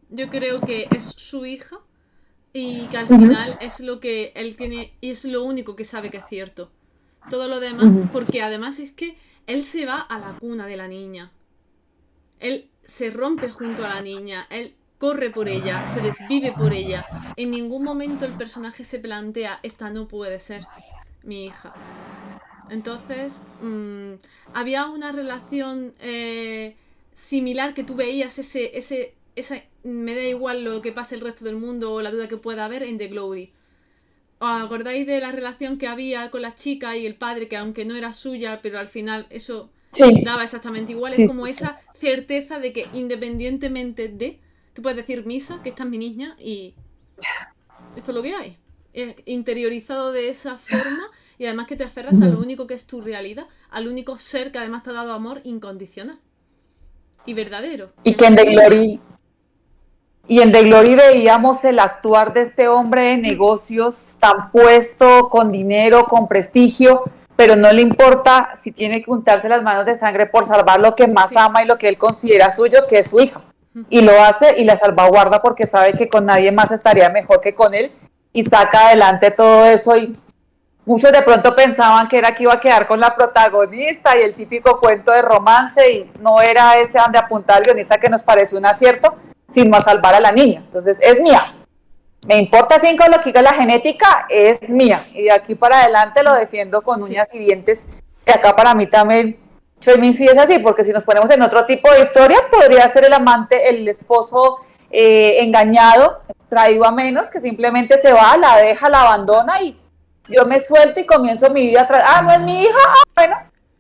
Yo creo que es su hija y que al final es lo que él tiene y es lo único que sabe que es cierto. Todo lo demás, porque además es que él se va a la cuna de la niña. Él se rompe junto a la niña, él corre por ella, se desvive por ella. En ningún momento el personaje se plantea, esta no puede ser mi hija. Entonces, había una relación similar que tú veías me da igual lo que pase el resto del mundo o la duda que pueda haber en The Glory. ¿Os acordáis de la relación que había con la chica y el padre, que aunque no era suya, pero al final eso Sí, daba exactamente igual? Es sí, como sí, sí. esa certeza de que independientemente de, tú puedes decir misa, que esta es mi niña y esto es lo que hay. Es interiorizado de esa forma y además que te aferras a lo único que es tu realidad, al único ser que además te ha dado amor incondicional y verdadero, Y que que es en su The niña. Glory Y en The Glory veíamos el actuar de este hombre de negocios tan puesto, con dinero, con prestigio, pero no le importa si tiene que untarse las manos de sangre por salvar lo que más Sí. ama y lo que él considera suyo, que es su hija. Y lo hace y la salvaguarda porque sabe que con nadie más estaría mejor que con él y saca adelante todo eso. Y muchos de pronto pensaban que era que iba a quedar con la protagonista y el típico cuento de romance, y no era ese donde apuntaba el guionista, que nos pareció un acierto, sino a salvar a la niña. Entonces, es mía. Me importa cinco lo que diga la genética, es mía. Y de aquí para adelante lo defiendo con Sí. uñas y dientes. Y acá para mí también, Choi sí es así, porque si nos ponemos en otro tipo de historia, podría ser el amante, el esposo engañado, traído a menos, que simplemente se va, la deja, la abandona y yo me suelto y comienzo mi vida atrás. Ah, no es mi hija, bueno,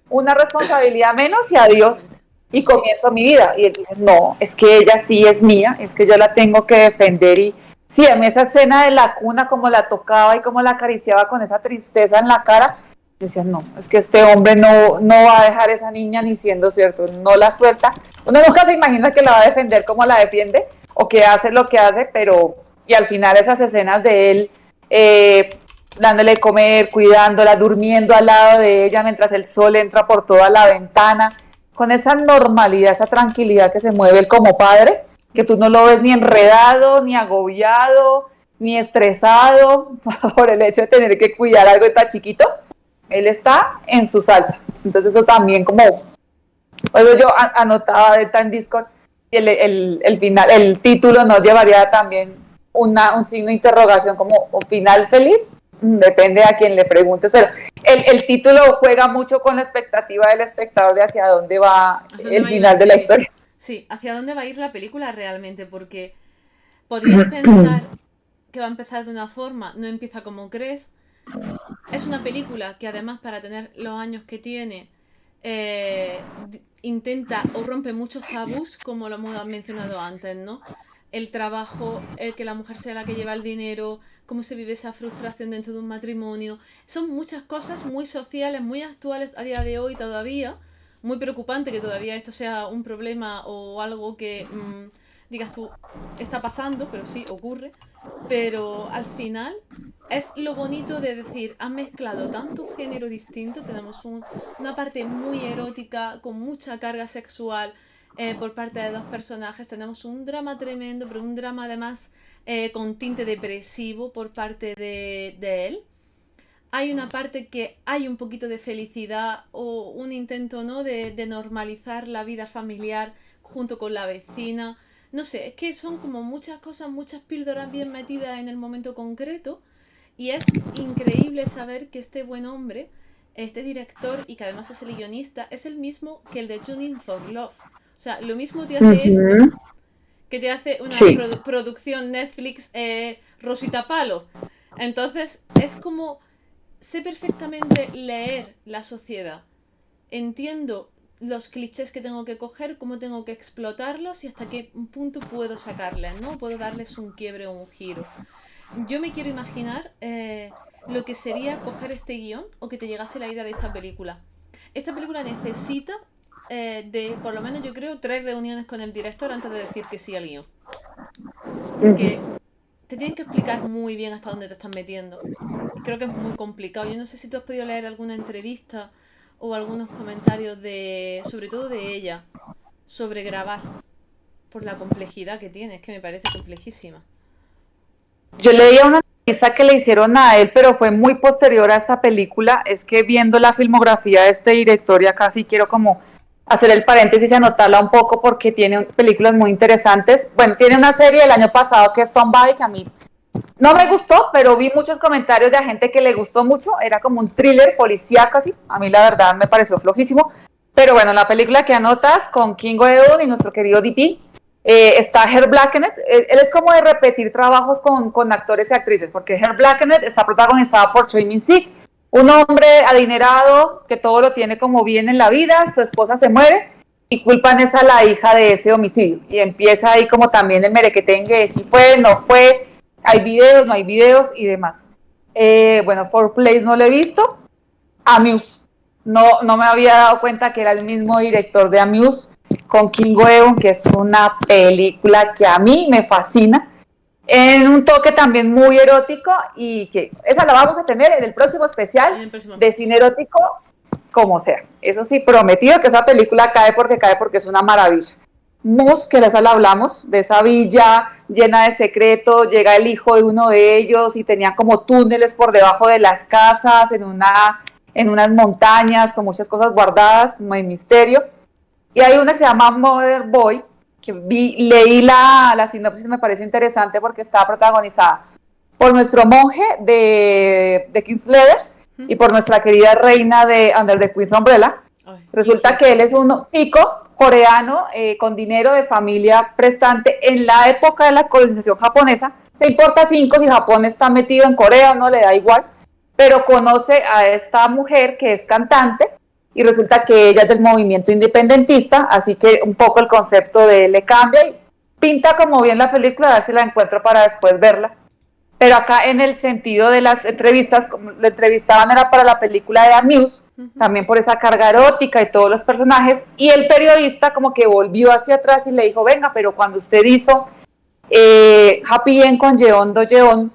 una responsabilidad menos y adiós. Y Sí. comienzo mi vida. Y él dice, no, es que ella sí es mía, es que yo la tengo que defender. Y sí, a mí esa escena de la cuna, como la tocaba y como la acariciaba con esa tristeza en la cara, decía, no, es que este hombre no va a dejar a esa niña ni siendo cierto, no la suelta. Uno nunca se imagina que la va a defender como la defiende o que hace lo que hace, pero y al final esas escenas de él dándole de comer, cuidándola, durmiendo al lado de ella mientras el sol entra por toda la ventana, con esa normalidad, esa tranquilidad que se mueve él como padre, que tú no lo ves ni enredado, ni agobiado, ni estresado por el hecho de tener que cuidar algo tan chiquito. Él está en su salsa. Entonces eso también como, oigo yo anotaba ahorita en Discord, el final, el título nos llevaría también un signo de interrogación como un final feliz. Depende a quien le preguntes, pero el título juega mucho con la expectativa del espectador de hacia dónde va ¿Hacia dónde el va a ir la final de la serie? historia. Sí, ¿hacia dónde va a ir la película realmente? Porque podrías pensar que va a empezar de una forma, no empieza como crees. Es una película que además para tener los años que tiene intenta o rompe muchos tabús, como lo hemos mencionado antes, ¿no? El trabajo, el que la mujer sea la que lleva el dinero, cómo se vive esa frustración dentro de un matrimonio. Son muchas cosas muy sociales, muy actuales a día de hoy todavía. Muy preocupante que todavía esto sea un problema o algo que digas tú está pasando, pero sí ocurre. Pero al final es lo bonito de decir, han mezclado tanto género distinto, tenemos una parte muy erótica, con mucha carga sexual por parte de dos personajes, tenemos un drama tremendo, pero un drama además con tinte depresivo por parte de él. Hay una parte que hay un poquito de felicidad o un intento, ¿no?, de normalizar la vida familiar junto con la vecina. no sé, es que son como muchas cosas, muchas píldoras bien metidas en el momento concreto. Y es increíble saber que este buen hombre, este director y que además es el guionista, es el mismo que el de Tuning for Love. O sea, lo mismo te hace esto Ujú. que te hace una Sí. producción Netflix Rosita Palo. Entonces, es como sé perfectamente leer la sociedad. Entiendo los clichés que tengo que coger, cómo tengo que explotarlos y hasta qué punto puedo sacarles, ¿no? Puedo darles un quiebre o un giro. Yo me quiero imaginar lo que sería coger este guión o que te llegase la idea de esta película. Esta película necesita de, por lo menos yo creo, 3 reuniones con el director antes de decir que sí al guión. Porque Ujú. te tienen que explicar muy bien hasta dónde te están metiendo. Y creo que es muy complicado. Yo no sé si tú has podido leer alguna entrevista o algunos comentarios de, sobre todo de ella, sobre grabar, por la complejidad que tiene. Es que me parece complejísima. Yo leía una entrevista que le hicieron a él, pero fue muy posterior a esta película. Es que viendo la filmografía de este director, ya casi quiero como hacer el paréntesis y anotarla un poco porque tiene películas muy interesantes. Bueno, tiene una serie del año pasado que es Somebody, que a mí no me Ujú. gustó, pero vi muchos comentarios de gente que le gustó mucho. Era como un thriller policíaco, así. A mí la verdad me pareció flojísimo. Pero bueno, la película que anotas con Kingo Eun y nuestro querido DP, está Herb Blackenet. Él es como de repetir trabajos con actores y actrices, porque Herb Blackenet está protagonizada por Choi Min-sik, un hombre adinerado que todo lo tiene como bien en la vida. Su esposa se muere y culpan es a la hija de ese homicidio. Y empieza ahí como también el merequetengue de si fue, no fue, hay videos, no hay videos y demás. Bueno, Four Place no lo he visto. Amuse. No, no me había dado cuenta que era el mismo director de Amuse con King Ewan, que es una película que a mí me fascina, en un toque también muy erótico y que esa la vamos a tener en el próximo especial En el próximo. de cine erótico, como sea. Eso sí, prometido que esa película cae porque es una maravilla. Mus, que les hablamos, de esa villa llena de secretos, llega el hijo de uno de ellos y tenía como túneles por debajo de las casas, en unas montañas, con muchas cosas guardadas, como de misterio. Y hay una que se llama Mother Boy, que leí la sinopsis, me parece interesante porque está protagonizada por nuestro monje de King's Leathers y por nuestra querida reina de Under the Queen's Umbrella. Ay, Resulta que él preciosa. es un chico coreano con dinero de familia prestante en la época de la colonización japonesa. No importa si Japón está metido en Corea o no, le da igual, pero conoce a esta mujer que es cantante y resulta que ella es del movimiento independentista, así que un poco el concepto de él le cambia y pinta como bien la película, a ver si la encuentro para después verla. Pero acá en el sentido de las entrevistas, como lo entrevistaban era para la película de Amuse, Ujú. también por esa carga erótica y todos los personajes, y el periodista como que volvió hacia atrás y le dijo, venga, pero cuando usted hizo Happy End con Jeon Do Jeon,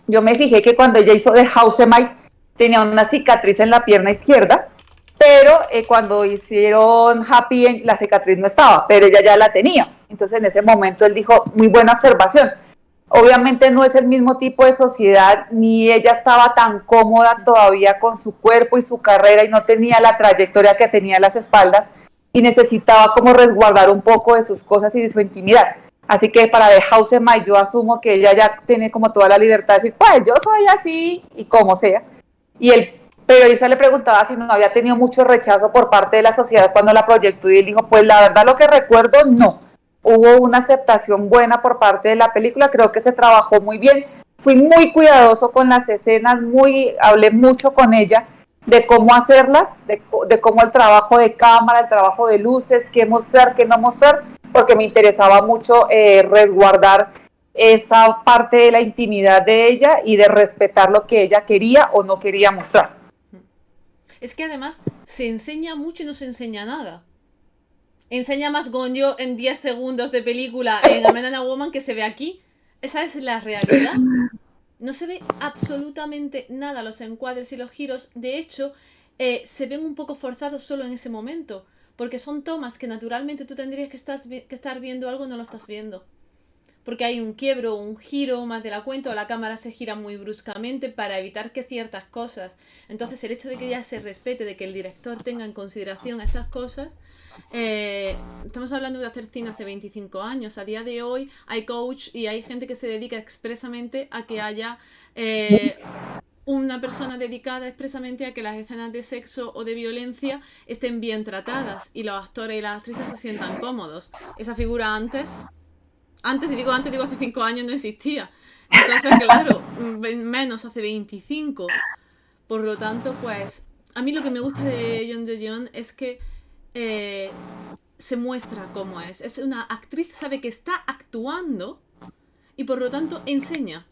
yo me fijé que cuando ella hizo The Housemite tenía una cicatriz en la pierna izquierda, pero cuando hicieron Happy End la cicatriz no estaba, pero ella ya la tenía. Entonces en ese momento él dijo, muy buena observación. Obviamente no es el mismo tipo de sociedad, ni ella estaba tan cómoda todavía con su cuerpo y su carrera y no tenía la trayectoria que tenía a las espaldas y necesitaba como resguardar un poco de sus cosas y de su intimidad. Así que para The House of Mike yo asumo que ella ya tiene como toda la libertad de decir, pues yo soy así y como sea. Y el periodista le preguntaba si no había tenido mucho rechazo por parte de la sociedad cuando la proyectó y él dijo, pues la verdad lo que recuerdo no. Hubo una aceptación buena por parte de la película, creo que se trabajó muy bien. Fui muy cuidadoso con las escenas, hablé mucho con ella de cómo hacerlas, de cómo el trabajo de cámara, el trabajo de luces, qué mostrar, qué no mostrar, porque me interesaba mucho resguardar esa parte de la intimidad de ella y de respetar lo que ella quería o no quería mostrar. Es que además se enseña mucho y no se enseña nada. Enseña más Gonjo en 10 segundos de película en A Man and a Woman que se ve aquí. Esa es la realidad. No se ve absolutamente nada los encuadres y los giros. De hecho, se ven un poco forzados solo en ese momento. Porque son tomas que naturalmente tú tendrías que estar viendo algo y no lo estás viendo. porque hay un quiebro o un giro más de la cuenta o la cámara se gira muy bruscamente para evitar que ciertas cosas. Entonces el hecho de que ya se respete, de que el director tenga en consideración estas cosas, estamos hablando de hacer cine hace 25 años. A día de hoy hay coach y hay gente que se dedica expresamente a que haya una persona dedicada expresamente a que las escenas de sexo o de violencia estén bien tratadas y los actores y las actrices se sientan cómodos. Esa figura antes, y digo antes, digo hace 5 años, no existía. Entonces, claro, menos hace 25. Por lo tanto, pues, a mí lo que me gusta de Jon de Jong es que se muestra cómo es. Es una actriz, sabe que está actuando y por lo tanto enseña.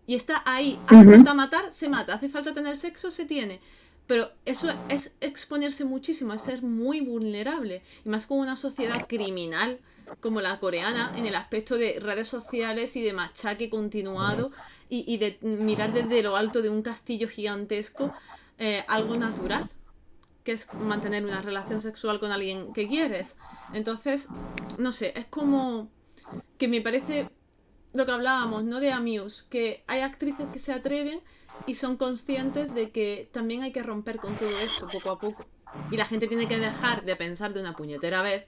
Y está ahí. Hace falta matar, se mata. Hace falta tener sexo, se tiene. Pero eso es exponerse muchísimo, es ser muy vulnerable. Y más con una sociedad criminal como la coreana, en el aspecto de redes sociales y de machaque continuado y de mirar desde lo alto de un castillo gigantesco algo natural, que es mantener una relación sexual con alguien que quieres. Entonces, no sé, es como que me parece lo que hablábamos, ¿no? De Amuse, que hay actrices que se atreven y son conscientes de que también hay que romper con todo eso poco a poco. Y la gente tiene que dejar de pensar de una puñetera vez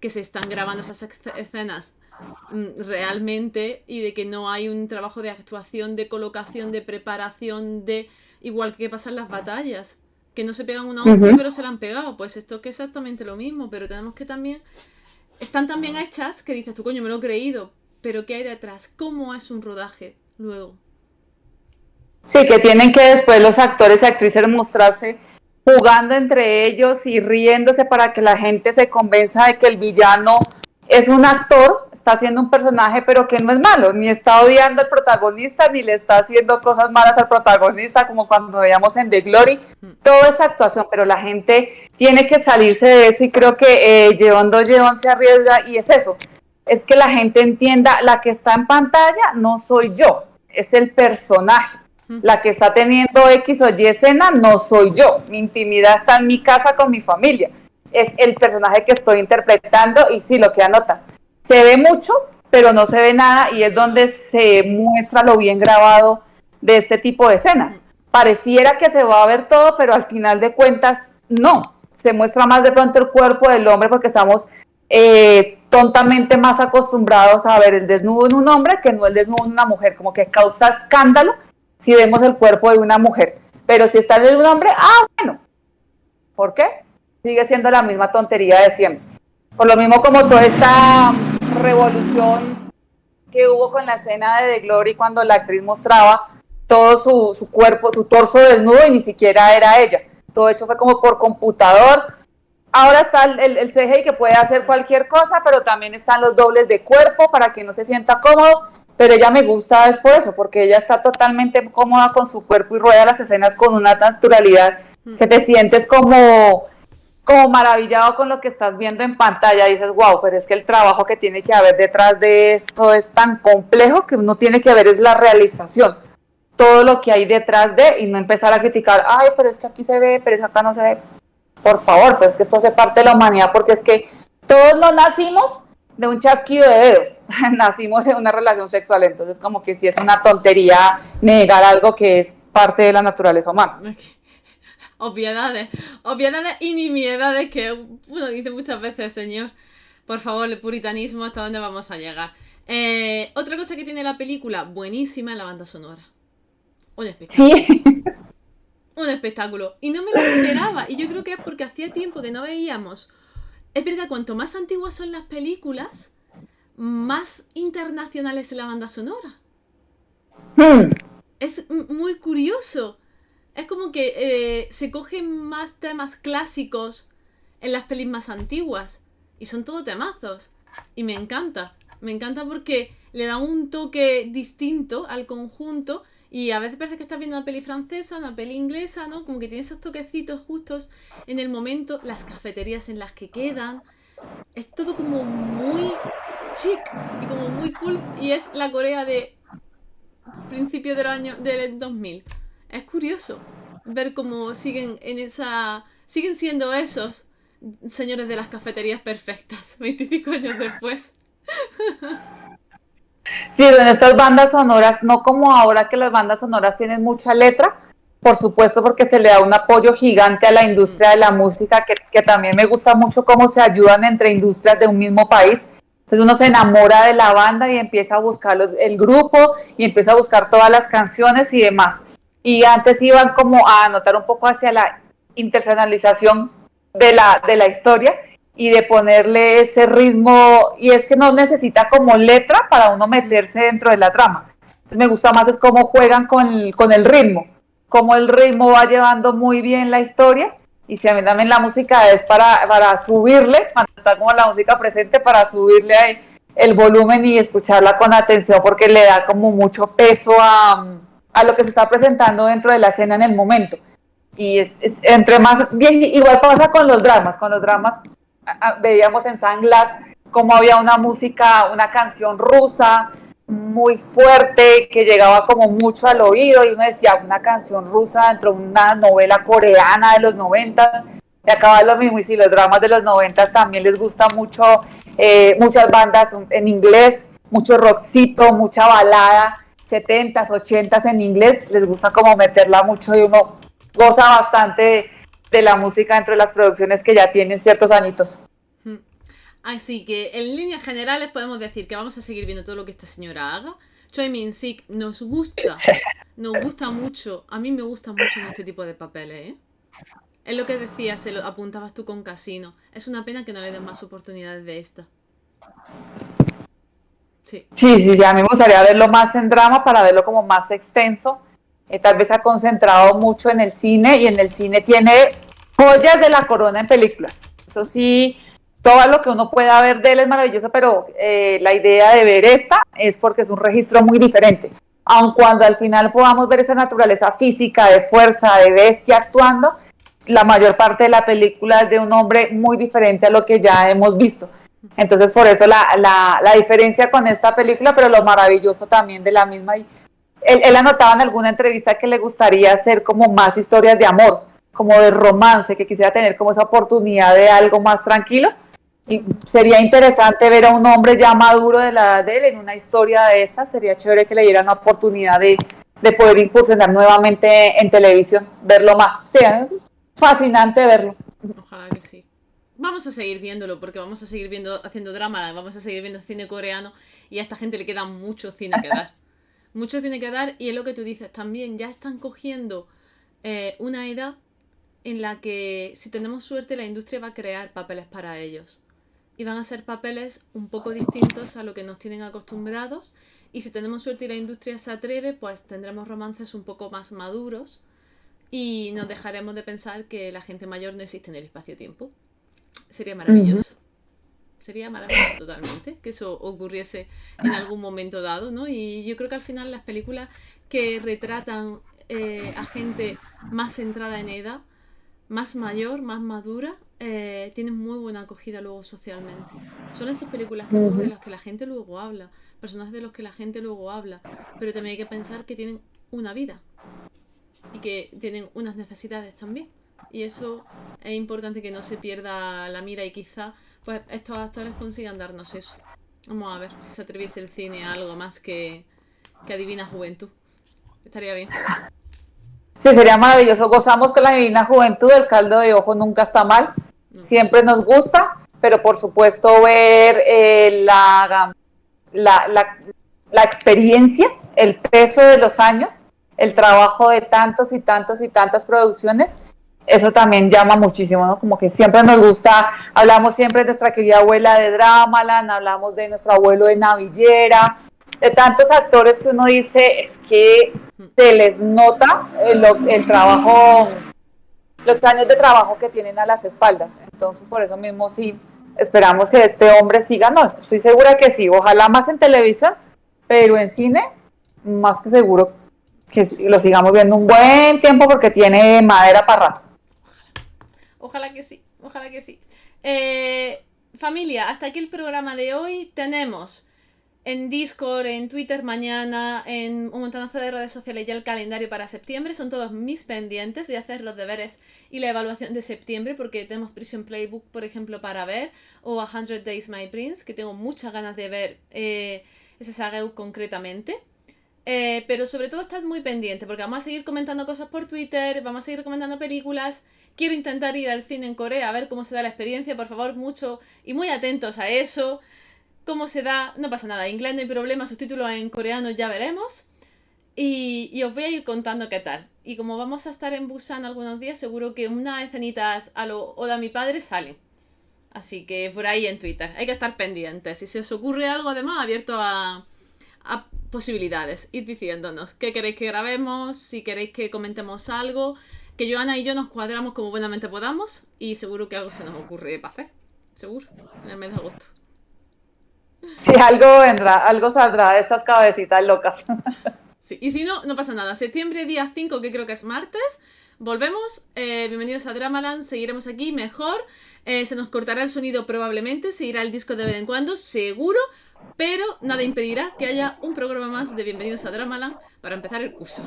que se están grabando esas escenas realmente y de que no hay un trabajo de actuación, de colocación, de preparación, de igual que pasa en las batallas, que no se pegan una hostia pero se la han pegado. Pues esto que es exactamente lo mismo, pero tenemos que también... Están tan bien hechas que dices tú, coño, me lo he creído, pero ¿qué hay detrás? ¿Cómo es un rodaje luego? Sí, que tienen que después los actores y actrices mostrarse jugando entre ellos y riéndose para que la gente se convenza de que el villano es un actor, está haciendo un personaje, pero que no es malo, ni está odiando al protagonista, ni le está haciendo cosas malas al protagonista, como cuando veíamos en The Glory. Todo es actuación, pero la gente tiene que salirse de eso y creo que Jeon Do-yeon se arriesga y es eso, es que la gente entienda, la que está en pantalla no soy yo, es el personaje. La que está teniendo X o Y escena no soy yo. Mi intimidad está en mi casa con mi familia. Es el personaje que estoy interpretando y sí, lo que anotas. Se ve mucho, pero no se ve nada y es donde se muestra lo bien grabado de este tipo de escenas. Pareciera que se va a ver todo, pero al final de cuentas no. Se muestra más de pronto el cuerpo del hombre porque estamos tontamente más acostumbrados a ver el desnudo en un hombre que no el desnudo en una mujer. Como que causa escándalo si vemos el cuerpo de una mujer, pero si está el de un hombre, bueno, ¿por qué? Sigue siendo la misma tontería de siempre. Por lo mismo como toda esta revolución que hubo con la escena de The Glory cuando la actriz mostraba todo su cuerpo, su torso desnudo y ni siquiera era ella. Todo hecho fue como por computador. Ahora está el CGI que puede hacer cualquier cosa, pero también están los dobles de cuerpo para que no se sienta cómodo. Pero ella me gusta es por eso, porque ella está totalmente cómoda con su cuerpo y rueda las escenas con una naturalidad que te sientes como maravillado con lo que estás viendo en pantalla y dices, wow, pero es que el trabajo que tiene que haber detrás de esto es tan complejo que uno tiene que ver es la realización, todo lo que hay detrás de y no empezar a criticar, ay, pero es que aquí se ve, pero es que acá no se ve. Por favor, pero es que esto hace parte de la humanidad porque es que todos no nacimos de un chasquido de dedos, nacimos en una relación sexual, entonces como que sí es una tontería negar algo que es parte de la naturaleza humana. Obviedades y nimiedades que uno dice muchas veces, señor. Por favor, el puritanismo, ¿hasta dónde vamos a llegar? Otra cosa que tiene la película, buenísima, es la banda sonora. Un espectáculo. Sí. Un espectáculo. Y no me lo esperaba. Y yo creo que es porque hacía tiempo que no veíamos. Es verdad, cuanto más antiguas son las películas, más internacional es la banda sonora. Es muy curioso. Es como que se cogen más temas clásicos en las pelis más antiguas. Y son todo temazos. Y me encanta. Me encanta porque le da un toque distinto al conjunto. Y a veces parece que estás viendo una peli francesa, una peli inglesa, ¿no? Como que tiene esos toquecitos justos en el momento. Las cafeterías en las que quedan. Es todo como muy chic y como muy cool. Y es la Corea de principio del año del 2000. Es curioso ver cómo siguen en esa... Siguen siendo esos señores de las cafeterías perfectas 25 años después. Sí, en estas bandas sonoras, no como ahora que las bandas sonoras tienen mucha letra, por supuesto porque se le da un apoyo gigante a la Mm. industria de la música, que también me gusta mucho cómo se ayudan entre industrias de un mismo país. Entonces uno se enamora de la banda y empieza a buscar el grupo y empieza a buscar todas las canciones y demás. Y antes iban como a anotar un poco hacia la internacionalización de la historia y de ponerle ese ritmo, y es que no necesita como letra para uno Mm. meterse dentro de la trama. Entonces me gusta más es cómo juegan con el ritmo, cómo el ritmo va llevando muy bien la historia, y si a mí también la música es para subirle, cuando está como la música presente, para subirle el volumen y escucharla con atención, porque le da como mucho peso a lo que se está presentando dentro de la escena en el momento. Y entre más, igual pasa con los dramas veíamos en Sanglas como había una música, una canción rusa muy fuerte que llegaba como mucho al oído, y uno decía una canción rusa dentro de una novela coreana de los 90s, y acaba lo mismo. Y si los dramas de los 90s también les gusta mucho, muchas bandas en inglés, mucho rockcito, mucha balada, 70s, 80s en inglés, les gusta como meterla mucho, y uno goza bastante de la música dentro de las producciones que ya tienen ciertos añitos. Mm. Así que en líneas generales podemos decir que vamos a seguir viendo todo lo que esta señora haga. Choi Min-sik nos gusta mucho, a mí me gusta mucho en este tipo de papeles, ¿eh? Es lo que decías, se lo apuntabas tú con Casino. Es una pena que no le den más oportunidades de esta. Sí. Sí, sí, ya a mí me gustaría verlo más en drama para verlo como más extenso. Tal vez se ha concentrado mucho en el cine, y en el cine tiene joyas de la corona en películas. Eso sí, todo lo que uno pueda ver de él es maravilloso, pero la idea de ver esta es porque es un registro muy diferente. Aun cuando al final podamos ver esa naturaleza física, de fuerza, de bestia actuando, la mayor parte de la película es de un hombre muy diferente a lo que ya hemos visto. Entonces, por eso la diferencia con esta película, pero lo maravilloso también de la misma. Y él anotaba en alguna entrevista que le gustaría hacer como más historias de amor, como de romance, que quisiera tener como esa oportunidad de algo más tranquilo. Y sería interesante ver a un hombre ya maduro de la edad de él en una historia de esa. Sería chévere que le dieran la oportunidad de poder incursionar nuevamente en televisión, verlo más. O sea, fascinante verlo. Ojalá que sí. Vamos a seguir viéndolo porque vamos a seguir viendo, haciendo drama, vamos a seguir viendo cine coreano y a esta gente le queda mucho cine que dar. Mucho cine que dar y es lo que tú dices también, ya están cogiendo una edad en la que si tenemos suerte la industria va a crear papeles para ellos. Y van a ser papeles un poco distintos a lo que nos tienen acostumbrados. Y si tenemos suerte y la industria se atreve, pues tendremos romances un poco más maduros y nos dejaremos de pensar que la gente mayor no existe en el espacio-tiempo. Sería maravilloso. Sería maravilloso totalmente que eso ocurriese en algún momento dado, ¿no? Y yo creo que al final las películas que retratan a gente más centrada en edad, más mayor, más madura, tienen muy buena acogida luego socialmente. Son esas películas que luego de las que la gente luego habla, personajes de los que la gente luego habla, pero también hay que pensar que tienen una vida y que tienen unas necesidades también. Y eso es importante que no se pierda la mira y quizá pues estos actores consigan darnos eso. Vamos a ver si se atreviese el cine a algo más que Adivina Juventud. Estaría bien. Sí, sería maravilloso. Gozamos con la divina juventud, el caldo de ojo nunca está mal, No. siempre nos gusta, pero por supuesto ver la, la, la experiencia, el peso de los años, el trabajo de tantos y tantos y tantas producciones, eso también llama muchísimo, ¿no? Como que siempre nos gusta, hablamos siempre de nuestra querida abuela de Dramaland, hablamos de nuestro abuelo de Navillera, de tantos actores que uno dice, es que se les nota el trabajo, los años de trabajo que tienen a las espaldas. Entonces, por eso mismo sí, esperamos que este hombre siga. No, estoy segura que sí, ojalá más en televisión, pero en cine, más que seguro que lo sigamos viendo un buen tiempo, porque tiene madera para rato. Ojalá que sí, ojalá que sí. Familia, hasta aquí el programa de hoy. Tenemos en Discord, en Twitter mañana, en un montonazo de redes sociales ya el calendario para septiembre. Son todos mis pendientes. Voy a hacer los deberes y la evaluación de septiembre porque tenemos Prison Playbook, por ejemplo, para ver. O A 100 Days My Prince, que tengo muchas ganas de ver ese Sageu concretamente. Pero sobre todo estad muy pendiente, porque vamos a seguir comentando cosas por Twitter, vamos a seguir comentando películas. Quiero intentar ir al cine en Corea a ver cómo se da la experiencia, por favor, mucho y muy atentos a eso. Cómo se da, no pasa nada, en inglés no hay problema, subtítulos en coreano ya veremos. Y os voy a ir contando qué tal. Y como vamos a estar en Busan algunos días, seguro que unas escenitas a lo Oda mi padre salen. Así que por ahí en Twitter, hay que estar pendientes. Si se os ocurre algo además, abierto a posibilidades. Id diciéndonos qué queréis que grabemos, si queréis que comentemos algo, que Joana y yo nos cuadramos como buenamente podamos y seguro que algo se nos ocurre para hacer. Seguro, en el mes de agosto. Sí, algo vendrá, algo saldrá de estas cabecitas locas. Sí, y si no, no pasa nada. Septiembre día 5, que creo que es martes, volvemos. Bienvenidos a Dramaland, seguiremos aquí mejor. Se nos cortará el sonido probablemente, se irá el disco de vez en cuando, seguro, pero nada impedirá que haya un programa más de Bienvenidos a Dramaland para empezar el curso.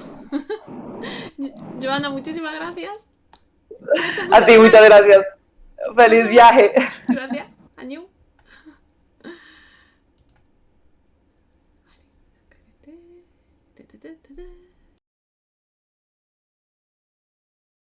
Joana, muchísimas gracias. A ti, muchas gracias. Feliz viaje. Gracias.